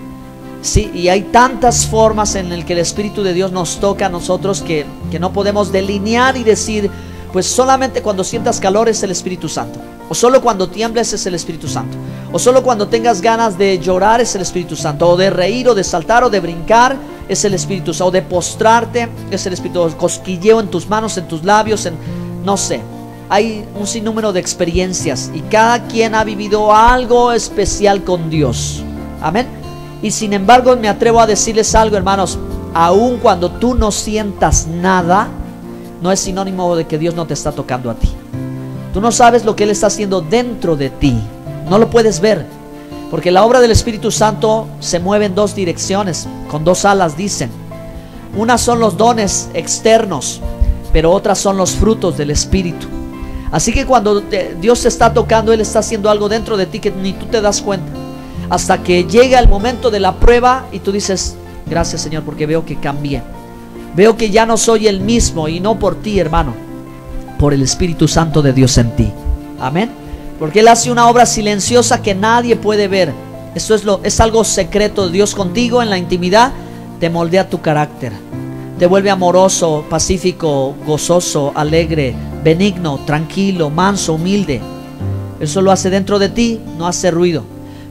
Sí, y hay tantas formas en las que el Espíritu de Dios nos toca a nosotros que no podemos delinear y decir, pues solamente cuando sientas calor es el Espíritu Santo, o solo cuando tiembles es el Espíritu Santo, o solo cuando tengas ganas de llorar es el Espíritu Santo, o de reír, o de saltar, o de brincar es el Espíritu Santo, o de postrarte es el Espíritu, o cosquilleo en tus manos, en tus labios, no sé. Hay un sinnúmero de experiencias y cada quien ha vivido algo especial con Dios. Amén. Y sin embargo me atrevo a decirles algo, hermanos: aun cuando tú no sientas nada, no es sinónimo de que Dios no te está tocando a ti. Tú no sabes lo que Él está haciendo dentro de ti. No lo puedes ver. Porque la obra del Espíritu Santo se mueve en dos direcciones, con dos alas, dicen. Unas son los dones externos, pero otras son los frutos del Espíritu. Así que cuando Dios te está tocando, Él está haciendo algo dentro de ti que ni tú te das cuenta. Hasta que llega el momento de la prueba y tú dices: gracias, Señor, porque veo que cambié. Veo que ya no soy el mismo, y no por ti, hermano, por el Espíritu Santo de Dios en ti. Amén. Porque Él hace una obra silenciosa que nadie puede ver. Eso es algo secreto de Dios contigo en la intimidad. Te moldea tu carácter, te vuelve amoroso, pacífico, gozoso, alegre, benigno, tranquilo, manso, humilde. Eso lo hace dentro de ti, no hace ruido.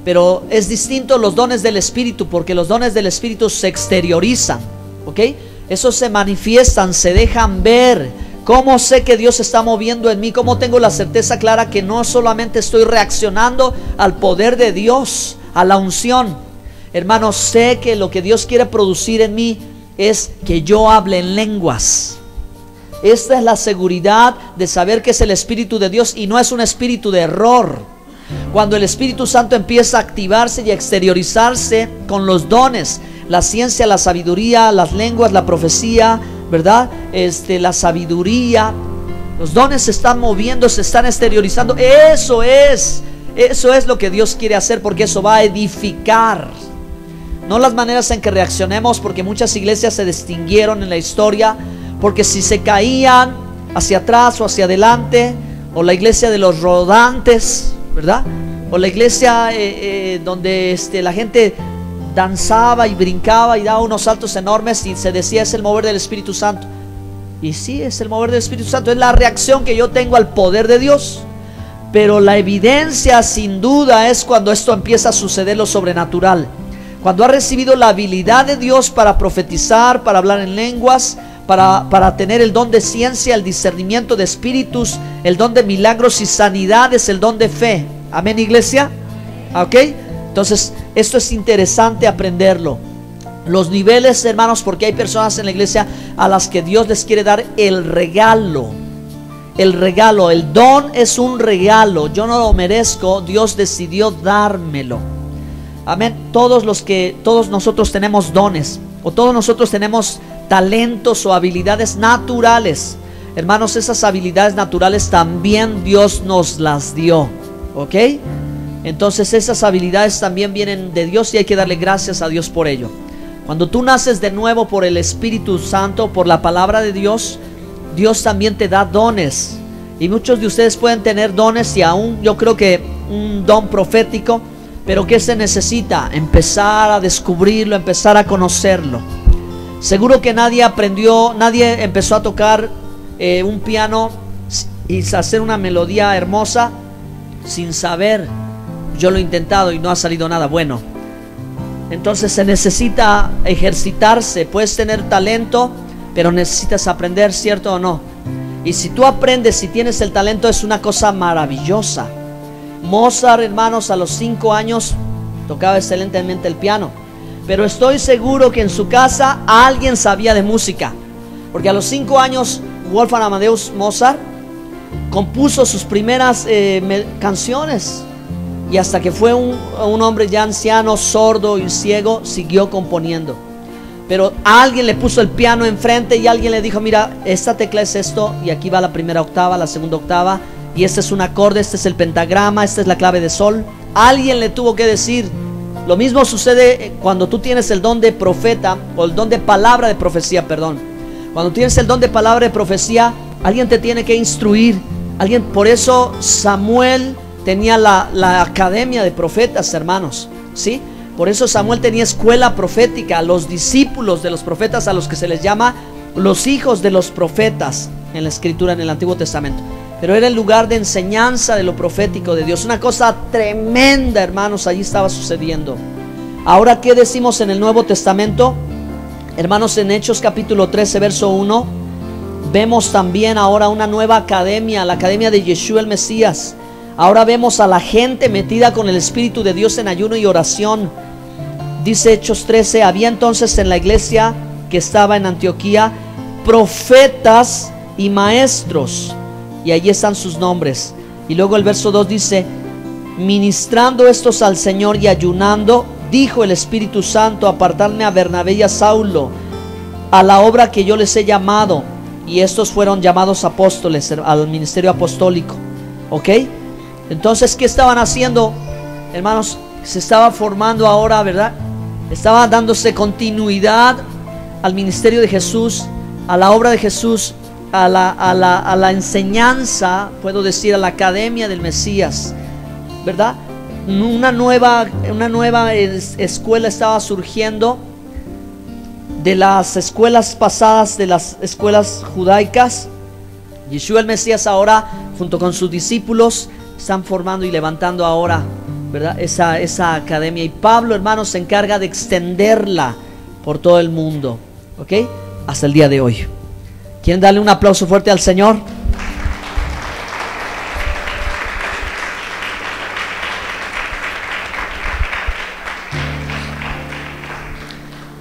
Pero es distinto los dones del Espíritu, porque los dones del Espíritu se exteriorizan, ¿ok? Esos se manifiestan, se dejan ver, ¿Cómo sé que Dios se está moviendo en mí? ¿Cómo tengo la certeza clara que no solamente estoy reaccionando al poder de Dios, a la unción? Hermanos, sé que lo que Dios quiere producir en mí es que yo hable en lenguas. Esta es la seguridad de saber que es el Espíritu de Dios y no es un espíritu de error. Cuando el Espíritu Santo empieza a activarse y a exteriorizarse con los dones, la ciencia, la sabiduría, las lenguas, la profecía, ¿verdad? La sabiduría, los dones se están moviendo, se están exteriorizando. Eso es lo que Dios quiere hacer, porque eso va a edificar. No las maneras en que reaccionemos, porque muchas iglesias se distinguieron en la historia, porque si se caían hacia atrás o hacia adelante, o la iglesia de los rodantes, ¿verdad? O la iglesia donde la gente danzaba y brincaba y daba unos saltos enormes y se decía es el mover del Espíritu Santo. Y sí, es el mover del Espíritu Santo, es la reacción que yo tengo al poder de Dios. Pero la evidencia sin duda es cuando esto empieza a suceder, lo sobrenatural. Cuando ha recibido la habilidad de Dios para profetizar, para hablar en lenguas, para tener el don de ciencia, el discernimiento de espíritus, el don de milagros y sanidades, el don de fe. Amén, iglesia. ¿Ok? Entonces, esto es interesante aprenderlo. Los niveles, hermanos, porque hay personas en la iglesia a las que Dios les quiere dar el regalo. El regalo, el don es un regalo. Yo no lo merezco, Dios decidió dármelo. Amén. Todos nosotros tenemos dones, o todos nosotros tenemos talentos o habilidades naturales. Hermanos, esas habilidades naturales también Dios nos las dio. ¿Ok? Entonces esas habilidades también vienen de Dios y hay que darle gracias a Dios por ello. Cuando tú naces de nuevo por el Espíritu Santo, por la palabra de Dios, Dios también te da dones. Y muchos de ustedes pueden tener dones, y aún yo creo que un don profético. Pero ¿qué se necesita? Empezar a descubrirlo, empezar a conocerlo. Seguro que nadie empezó a tocar un piano y hacer una melodía hermosa sin saber. Yo lo he intentado y no ha salido nada bueno. Entonces se necesita ejercitarse. Puedes tener talento, pero necesitas aprender, ¿cierto o no? Y si tú aprendes, si tienes el talento, es una cosa maravillosa. Mozart, hermanos, a los 5 años tocaba excelentemente el piano, pero estoy seguro que en su casa alguien sabía de música, porque a los 5 años Wolfgang Amadeus Mozart compuso sus primeras canciones, y hasta que fue un hombre ya anciano, sordo y ciego, siguió componiendo. Pero alguien le puso el piano enfrente y alguien le dijo: mira, esta tecla es esto, y aquí va la primera octava, la segunda octava, y este es un acorde, este es el pentagrama, esta es la clave de sol. Alguien le tuvo que decir. Lo mismo sucede cuando tú tienes el don de profeta, o el don de palabra de profecía, perdón. Cuando tienes el don de palabra de profecía, alguien te tiene que instruir. Por eso Samuel tenía la academia de profetas, hermanos, ¿sí? Por eso Samuel tenía escuela profética. Los discípulos de los profetas, a los que se les llama los hijos de los profetas en la escritura, en el Antiguo Testamento. Pero era el lugar de enseñanza de lo profético de Dios. Una cosa tremenda, hermanos, allí estaba sucediendo. Ahora, ¿qué decimos en el Nuevo Testamento? Hermanos, en Hechos capítulo 13, verso 1, vemos también ahora una nueva academia, la academia de Yeshua el Mesías. Ahora vemos a la gente metida con el Espíritu de Dios en ayuno y oración. Dice Hechos 13, había entonces en la iglesia que estaba en Antioquía profetas y maestros. Y allí están sus nombres. Y luego el verso 2 dice: ministrando estos al Señor y ayunando, dijo el Espíritu Santo: apartarme a Bernabé y a Saulo a la obra que yo les he llamado. Y estos fueron llamados apóstoles, al ministerio apostólico. ¿Ok? Entonces, ¿qué estaban haciendo, hermanos? Se estaba formando ahora, ¿verdad? Estaba dándose continuidad al ministerio de Jesús, a la obra de Jesús, a la enseñanza, puedo decir, a la academia del Mesías, ¿verdad? Una nueva escuela estaba surgiendo de las escuelas pasadas, de las escuelas judaicas. Yeshua el Mesías ahora, junto con sus discípulos, están formando y levantando ahora, ¿verdad?, esa academia. Y Pablo, hermanos, se encarga de extenderla por todo el mundo, ¿ok? Hasta el día de hoy. ¿Quieren darle un aplauso fuerte al Señor?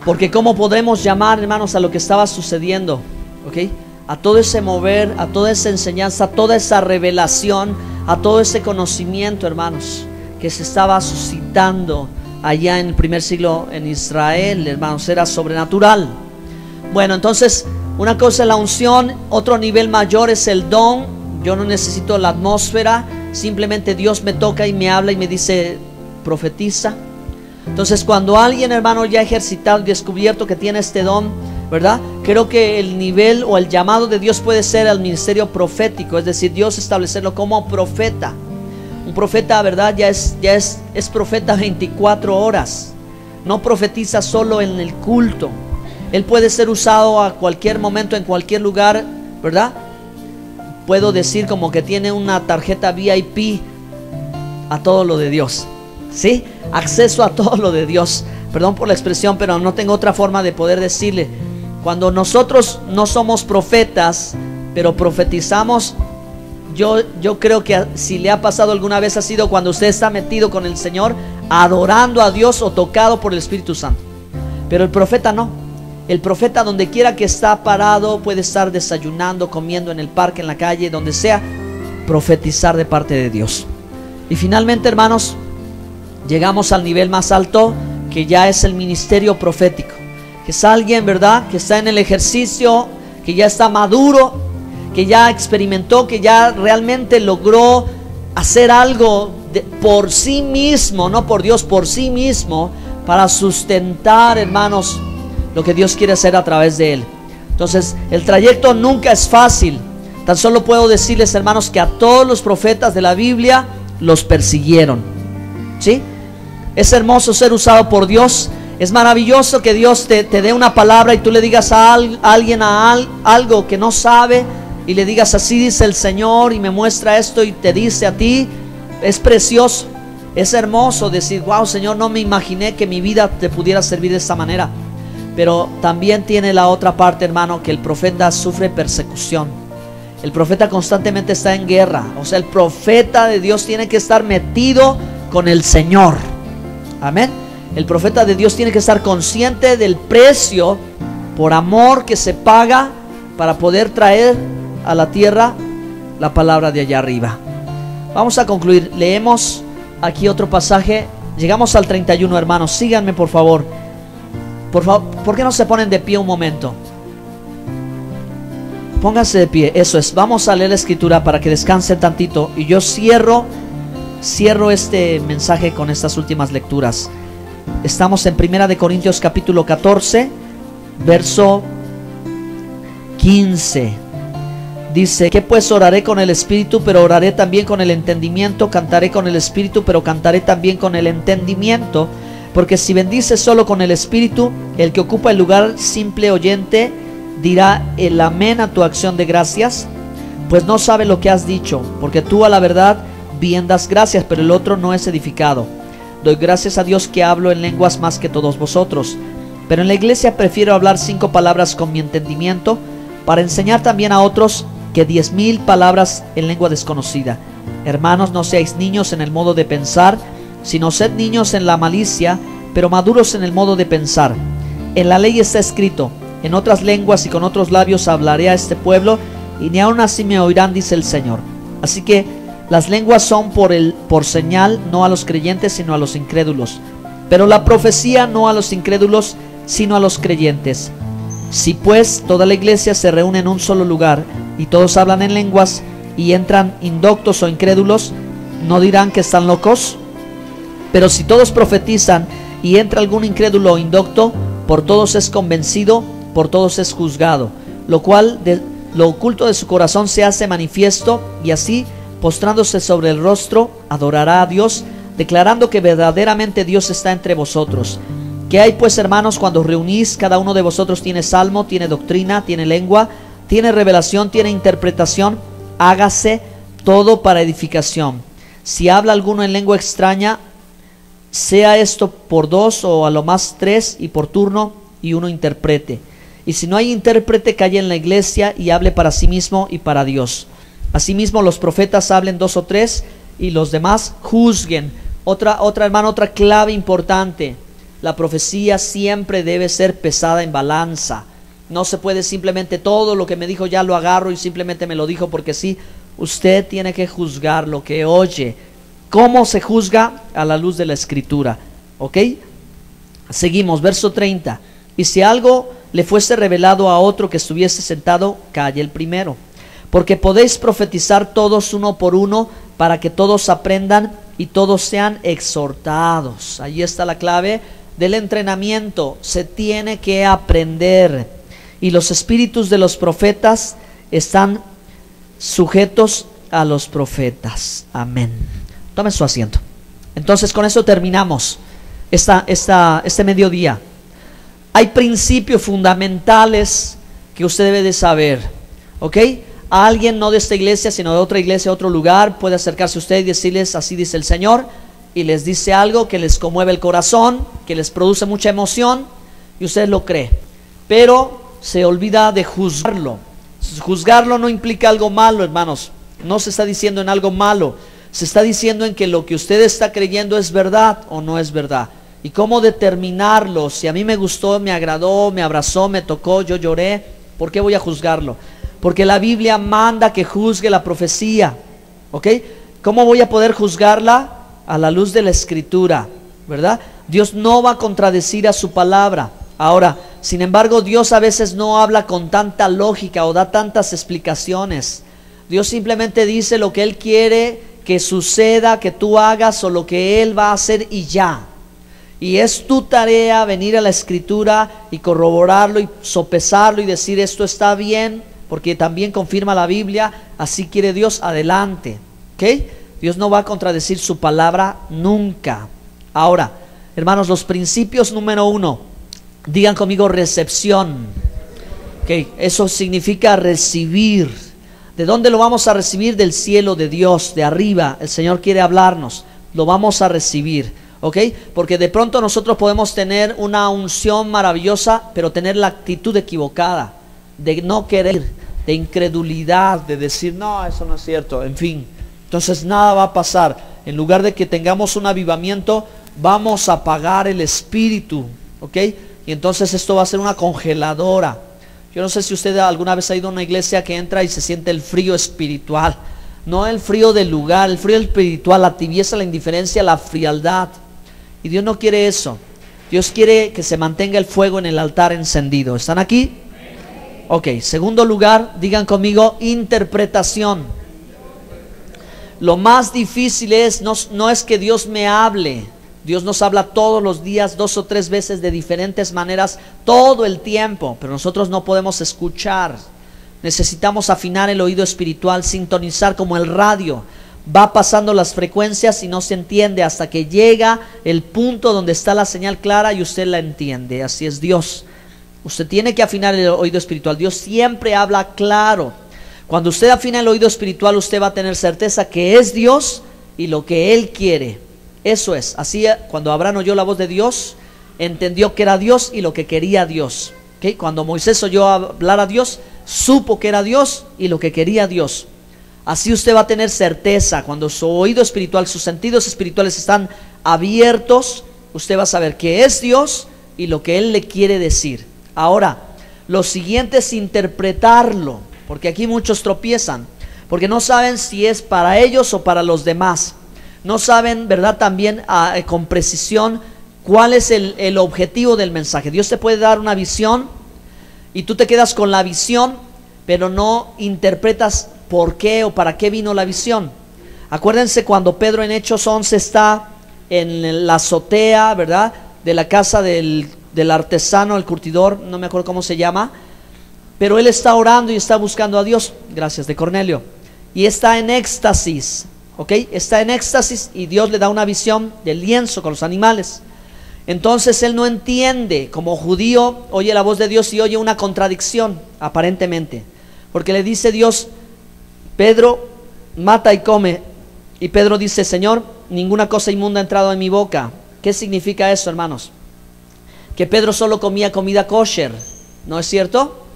Porque ¿cómo podemos llamar, hermanos, a lo que estaba sucediendo? ¿Ok? A todo ese mover, a toda esa enseñanza, a toda esa revelación, a todo ese conocimiento, hermanos, que se estaba suscitando allá en el primer siglo en Israel, hermanos, era sobrenatural. Bueno, entonces, una cosa es la unción, otro nivel mayor es el don. Yo no necesito la atmósfera, simplemente Dios me toca y me habla y me dice, profetiza. Entonces, cuando alguien, hermano, ya ha ejercitado y descubierto que tiene este don, ¿verdad? Creo que el nivel o el llamado de Dios puede ser el ministerio profético, es decir, Dios establecerlo como profeta. Un profeta, ¿verdad? Ya es profeta 24 horas. No profetiza solo en el culto. Él puede ser usado a cualquier momento, en cualquier lugar, ¿verdad? Puedo decir como que tiene una tarjeta VIP a todo lo de Dios, ¿sí? Acceso a todo lo de Dios. Perdón por la expresión, pero no tengo otra forma de poder decirle. Cuando nosotros no somos profetas, pero profetizamos, yo creo que si le ha pasado alguna vez ha sido cuando usted está metido con el Señor, adorando a Dios o tocado por el Espíritu Santo. Pero el profeta no. El profeta, donde quiera que está parado, puede estar desayunando, comiendo en el parque, en la calle, donde sea, profetizar de parte de Dios. Y finalmente, hermanos, llegamos al nivel más alto, que ya es el ministerio profético, que es alguien, ¿verdad?, que está en el ejercicio, que ya está maduro, que ya experimentó, que ya realmente logró hacer algo por sí mismo, no por Dios, por sí mismo, para sustentar, hermanos, lo que Dios quiere hacer a través de él. Entonces, el trayecto nunca es fácil. Tan solo puedo decirles, hermanos, que a todos los profetas de la Biblia los persiguieron, ¿sí? Es hermoso ser usado por Dios. Es maravilloso que Dios te dé una palabra y tú le digas a alguien algo que no sabe, y le digas, así dice el Señor, y me muestra esto y te dice a ti. Es precioso, es hermoso decir, wow, Señor, no me imaginé que mi vida te pudiera servir de esta manera. Pero también tiene la otra parte, hermano, que el profeta sufre persecución. El profeta constantemente está en guerra. O sea, el profeta de Dios tiene que estar metido con el Señor. Amén. El profeta de Dios tiene que estar consciente del precio por amor que se paga para poder traer a la tierra la palabra de allá arriba. Vamos a concluir. Leemos aquí otro pasaje. Llegamos al 31, hermanos. Síganme, por favor. Por favor, ¿por qué no se ponen de pie un momento? Pónganse de pie, eso es. Vamos a leer la escritura para que descansen tantito. Y yo cierro este mensaje con estas últimas lecturas. Estamos en 1 Corintios capítulo 14, verso 15. Dice, que pues oraré con el Espíritu, pero oraré también con el entendimiento. Cantaré con el Espíritu, pero cantaré también con el entendimiento. Porque si bendices solo con el Espíritu, el que ocupa el lugar simple oyente dirá el amén a tu acción de gracias, pues no sabe lo que has dicho, porque tú a la verdad bien das gracias, pero el otro no es edificado. Doy gracias a Dios que hablo en lenguas más que todos vosotros, pero en la iglesia prefiero hablar 5 palabras con mi entendimiento, para enseñar también a otros que 10,000 palabras en lengua desconocida. Hermanos, no seáis niños en el modo de pensar, sino sed niños en la malicia, pero maduros en el modo de pensar. En la ley está escrito, en otras lenguas y con otros labios hablaré a este pueblo, y ni aun así me oirán, dice el Señor. Así que las lenguas son por señal, no a los creyentes, sino a los incrédulos. Pero la profecía no a los incrédulos, sino a los creyentes. Si pues toda la iglesia se reúne en un solo lugar, y todos hablan en lenguas, y entran indoctos o incrédulos, ¿no dirán que están locos? Pero si todos profetizan, y entra algún incrédulo o indocto, por todos es convencido, por todos es juzgado, lo cual de lo oculto de su corazón se hace manifiesto, y así, postrándose sobre el rostro, adorará a Dios, declarando que verdaderamente Dios está entre vosotros. ¿Qué hay pues, hermanos, cuando reunís? Cada uno de vosotros tiene salmo, tiene doctrina, tiene lengua, tiene revelación, tiene interpretación. Hágase todo para edificación. Si habla alguno en lengua extraña, sea esto por 2 o a lo más 3, y por turno, y uno interprete. Y si no hay intérprete, calle en la iglesia y hable para sí mismo y para Dios. Asimismo, los profetas hablen 2 o 3 y los demás juzguen. Otra hermano, otra clave importante. La profecía siempre debe ser pesada en balanza. No se puede simplemente todo lo que me dijo ya lo agarro y simplemente me lo dijo porque sí. Usted tiene que juzgar lo que oye. ¿Cómo se juzga? A la luz de la Escritura. ¿Ok? Seguimos, verso 30. Y si algo le fuese revelado a otro que estuviese sentado, calle el primero. Porque podéis profetizar todos uno por uno, para que todos aprendan y todos sean exhortados. Ahí está la clave del entrenamiento. Se tiene que aprender. Y los espíritus de los profetas están sujetos a los profetas. Amén. Tome su asiento. Entonces con eso terminamos este mediodía. Hay principios fundamentales que usted debe de saber, ¿ok? A alguien no de esta iglesia, sino de otra iglesia, otro lugar, puede acercarse a usted y decirles, así dice el Señor, y les dice algo que les conmueve el corazón, que les produce mucha emoción, y usted lo cree, pero se olvida de juzgarlo. Juzgarlo no implica algo malo, hermanos. No se está diciendo en algo malo, se está diciendo en que lo que usted está creyendo es verdad o no es verdad. Y cómo determinarlo. Si a mí me gustó, me agradó, me abrazó, me tocó, yo lloré, ¿por qué voy a juzgarlo? Porque la Biblia manda que juzgue la profecía, ¿ok? ¿Cómo voy a poder juzgarla? A la luz de la Escritura, ¿verdad? Dios no va a contradecir a su palabra. Ahora, sin embargo, Dios a veces no habla con tanta lógica o da tantas explicaciones. Dios simplemente dice lo que Él quiere que suceda, que tú hagas, o lo que Él va a hacer y ya. Y es tu tarea venir a la Escritura y corroborarlo y sopesarlo y decir esto está bien, porque también confirma la Biblia, así quiere Dios, adelante. ¿Ok? Dios no va a contradecir su palabra nunca. Ahora, hermanos, los principios número 1, digan conmigo recepción. ¿Ok? Eso significa recibir. ¿De dónde lo vamos a recibir? Del cielo, de Dios, de arriba. El Señor quiere hablarnos, lo vamos a recibir. ¿Ok? Porque de pronto nosotros podemos tener una unción maravillosa, pero tener la actitud equivocada, de no querer, de incredulidad, de decir, no, eso no es cierto, en fin. Entonces nada va a pasar. En lugar de que tengamos un avivamiento, vamos a apagar el espíritu, ¿ok? Y entonces esto va a ser una congeladora. Yo no sé si usted alguna vez ha ido a una iglesia que entra y se siente el frío espiritual. No el frío del lugar, el frío espiritual, la tibieza, la indiferencia, la frialdad. Y Dios no quiere eso. Dios quiere que se mantenga el fuego en el altar encendido. ¿Están aquí? Ok, segundo lugar, digan conmigo, interpretación. Lo más difícil no es que Dios me hable. Dios nos habla todos los días, 2 o 3 veces de diferentes maneras, todo el tiempo, pero nosotros no podemos escuchar. Necesitamos afinar el oído espiritual, sintonizar como el radio. Va pasando las frecuencias y no se entiende hasta que llega el punto donde está la señal clara y usted la entiende. Así es Dios. Usted tiene que afinar el oído espiritual. Dios siempre habla claro. Cuando usted afina el oído espiritual, usted va a tener certeza que es Dios y lo que Él quiere. Eso es. Así cuando Abraham oyó la voz de Dios, entendió que era Dios y lo que quería Dios. ¿Okay? Cuando Moisés oyó hablar a Dios, supo que era Dios y lo que quería Dios. Así usted va a tener certeza. Cuando su oído espiritual, sus sentidos espirituales están abiertos, usted va a saber que es Dios y lo que Él le quiere decir. Ahora, lo siguiente es interpretarlo, porque aquí muchos tropiezan, porque no saben si es para ellos o para los demás. No saben, ¿verdad? También con precisión cuál es el objetivo del mensaje. Dios te puede dar una visión y tú te quedas con la visión, pero no interpretas por qué o para qué vino la visión. Acuérdense cuando Pedro en Hechos 11 está en la azotea, ¿verdad? De la casa del artesano, el curtidor, no me acuerdo cómo se llama, pero él está orando y está buscando a Dios. Gracias, de Cornelio. Y está en éxtasis, ¿ok? Está en éxtasis y Dios le da una visión del lienzo con los animales. Entonces él no entiende, como judío, oye la voz de Dios y oye una contradicción, aparentemente. Porque le dice Dios, Pedro, mata y come. Y Pedro dice, Señor, ninguna cosa inmunda ha entrado en mi boca. ¿Qué significa eso, hermanos? Que Pedro solo comía comida kosher, ¿no es cierto?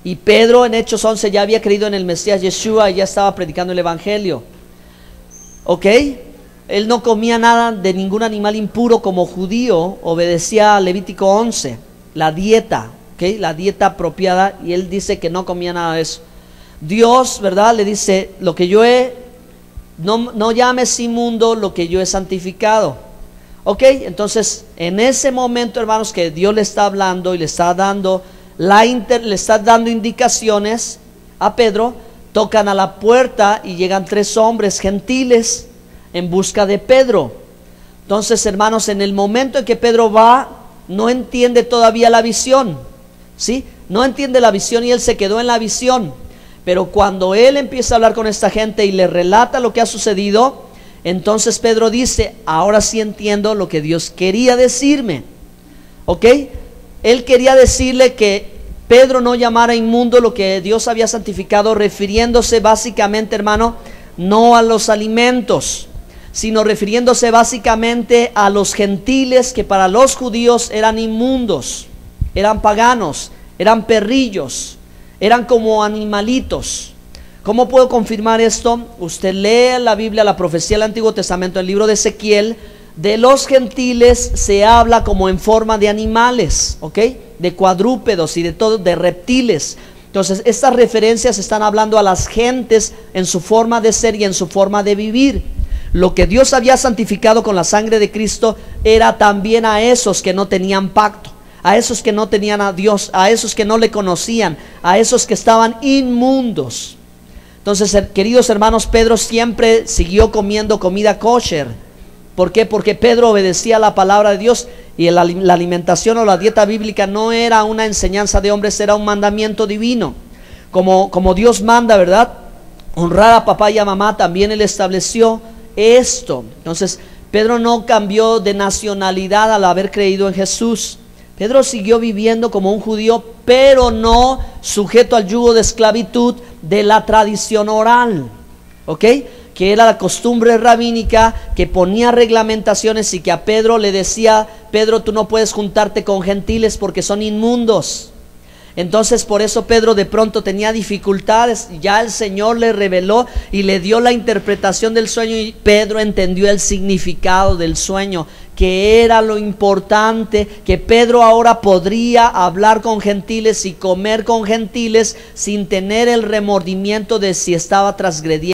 Y Pedro en Hechos 11 ya había creído en el Mesías Yeshua y ya estaba predicando el Evangelio. ¿Ok? Él no comía nada de ningún animal impuro como judío, obedecía a Levítico 11, la dieta, ¿ok? La dieta apropiada, y él dice que no comía nada de eso. Dios, ¿verdad? Le dice, lo que yo he, no llames inmundo lo que yo he santificado. Ok, entonces en ese momento, hermanos, que Dios le está hablando y le está dando indicaciones a Pedro, tocan a la puerta y llegan 3 hombres gentiles en busca de Pedro. Entonces, hermanos, en el momento en que Pedro va, no entiende todavía la visión, ¿sí? No entiende la visión y él se quedó en la visión. Pero cuando él empieza a hablar con esta gente y le relata lo que ha sucedido, entonces Pedro dice, ahora sí entiendo lo que Dios quería decirme. ¿Ok? Él quería decirle que Pedro no llamara inmundo lo que Dios había santificado, refiriéndose básicamente, hermano, no a los alimentos, sino refiriéndose básicamente a los gentiles que para los judíos eran inmundos, eran paganos, eran perrillos, eran como animalitos. ¿Cómo puedo confirmar esto? Usted lee la Biblia, la profecía del Antiguo Testamento, el libro de Ezequiel. De los gentiles se habla como en forma de animales, ¿ok? De cuadrúpedos y de todo, de reptiles. Entonces estas referencias están hablando a las gentes en su forma de ser y en su forma de vivir. Lo que Dios había santificado con la sangre de Cristo era también a esos que no tenían pacto, a esos que no tenían a Dios, a esos que no le conocían, a esos que estaban inmundos. Entonces, queridos hermanos, Pedro siempre siguió comiendo comida kosher. ¿Por qué? Porque Pedro obedecía la palabra de Dios, y la alimentación o la dieta bíblica no era una enseñanza de hombres, era un mandamiento divino. Como Dios manda, ¿verdad? Honrar a papá y a mamá, también Él estableció esto. Entonces, Pedro no cambió de nacionalidad al haber creído en Jesús. Pedro siguió viviendo como un judío, pero no sujeto al yugo de esclavitud de la tradición oral, ¿ok? Que era la costumbre rabínica que ponía reglamentaciones y que a Pedro le decía, Pedro, tú no puedes juntarte con gentiles porque son inmundos. Entonces por eso Pedro de pronto tenía dificultades. Ya el Señor le reveló y le dio la interpretación del sueño, y Pedro entendió el significado del sueño, que era lo importante, que Pedro ahora podría hablar con gentiles y comer con gentiles sin tener el remordimiento de si estaba transgrediendo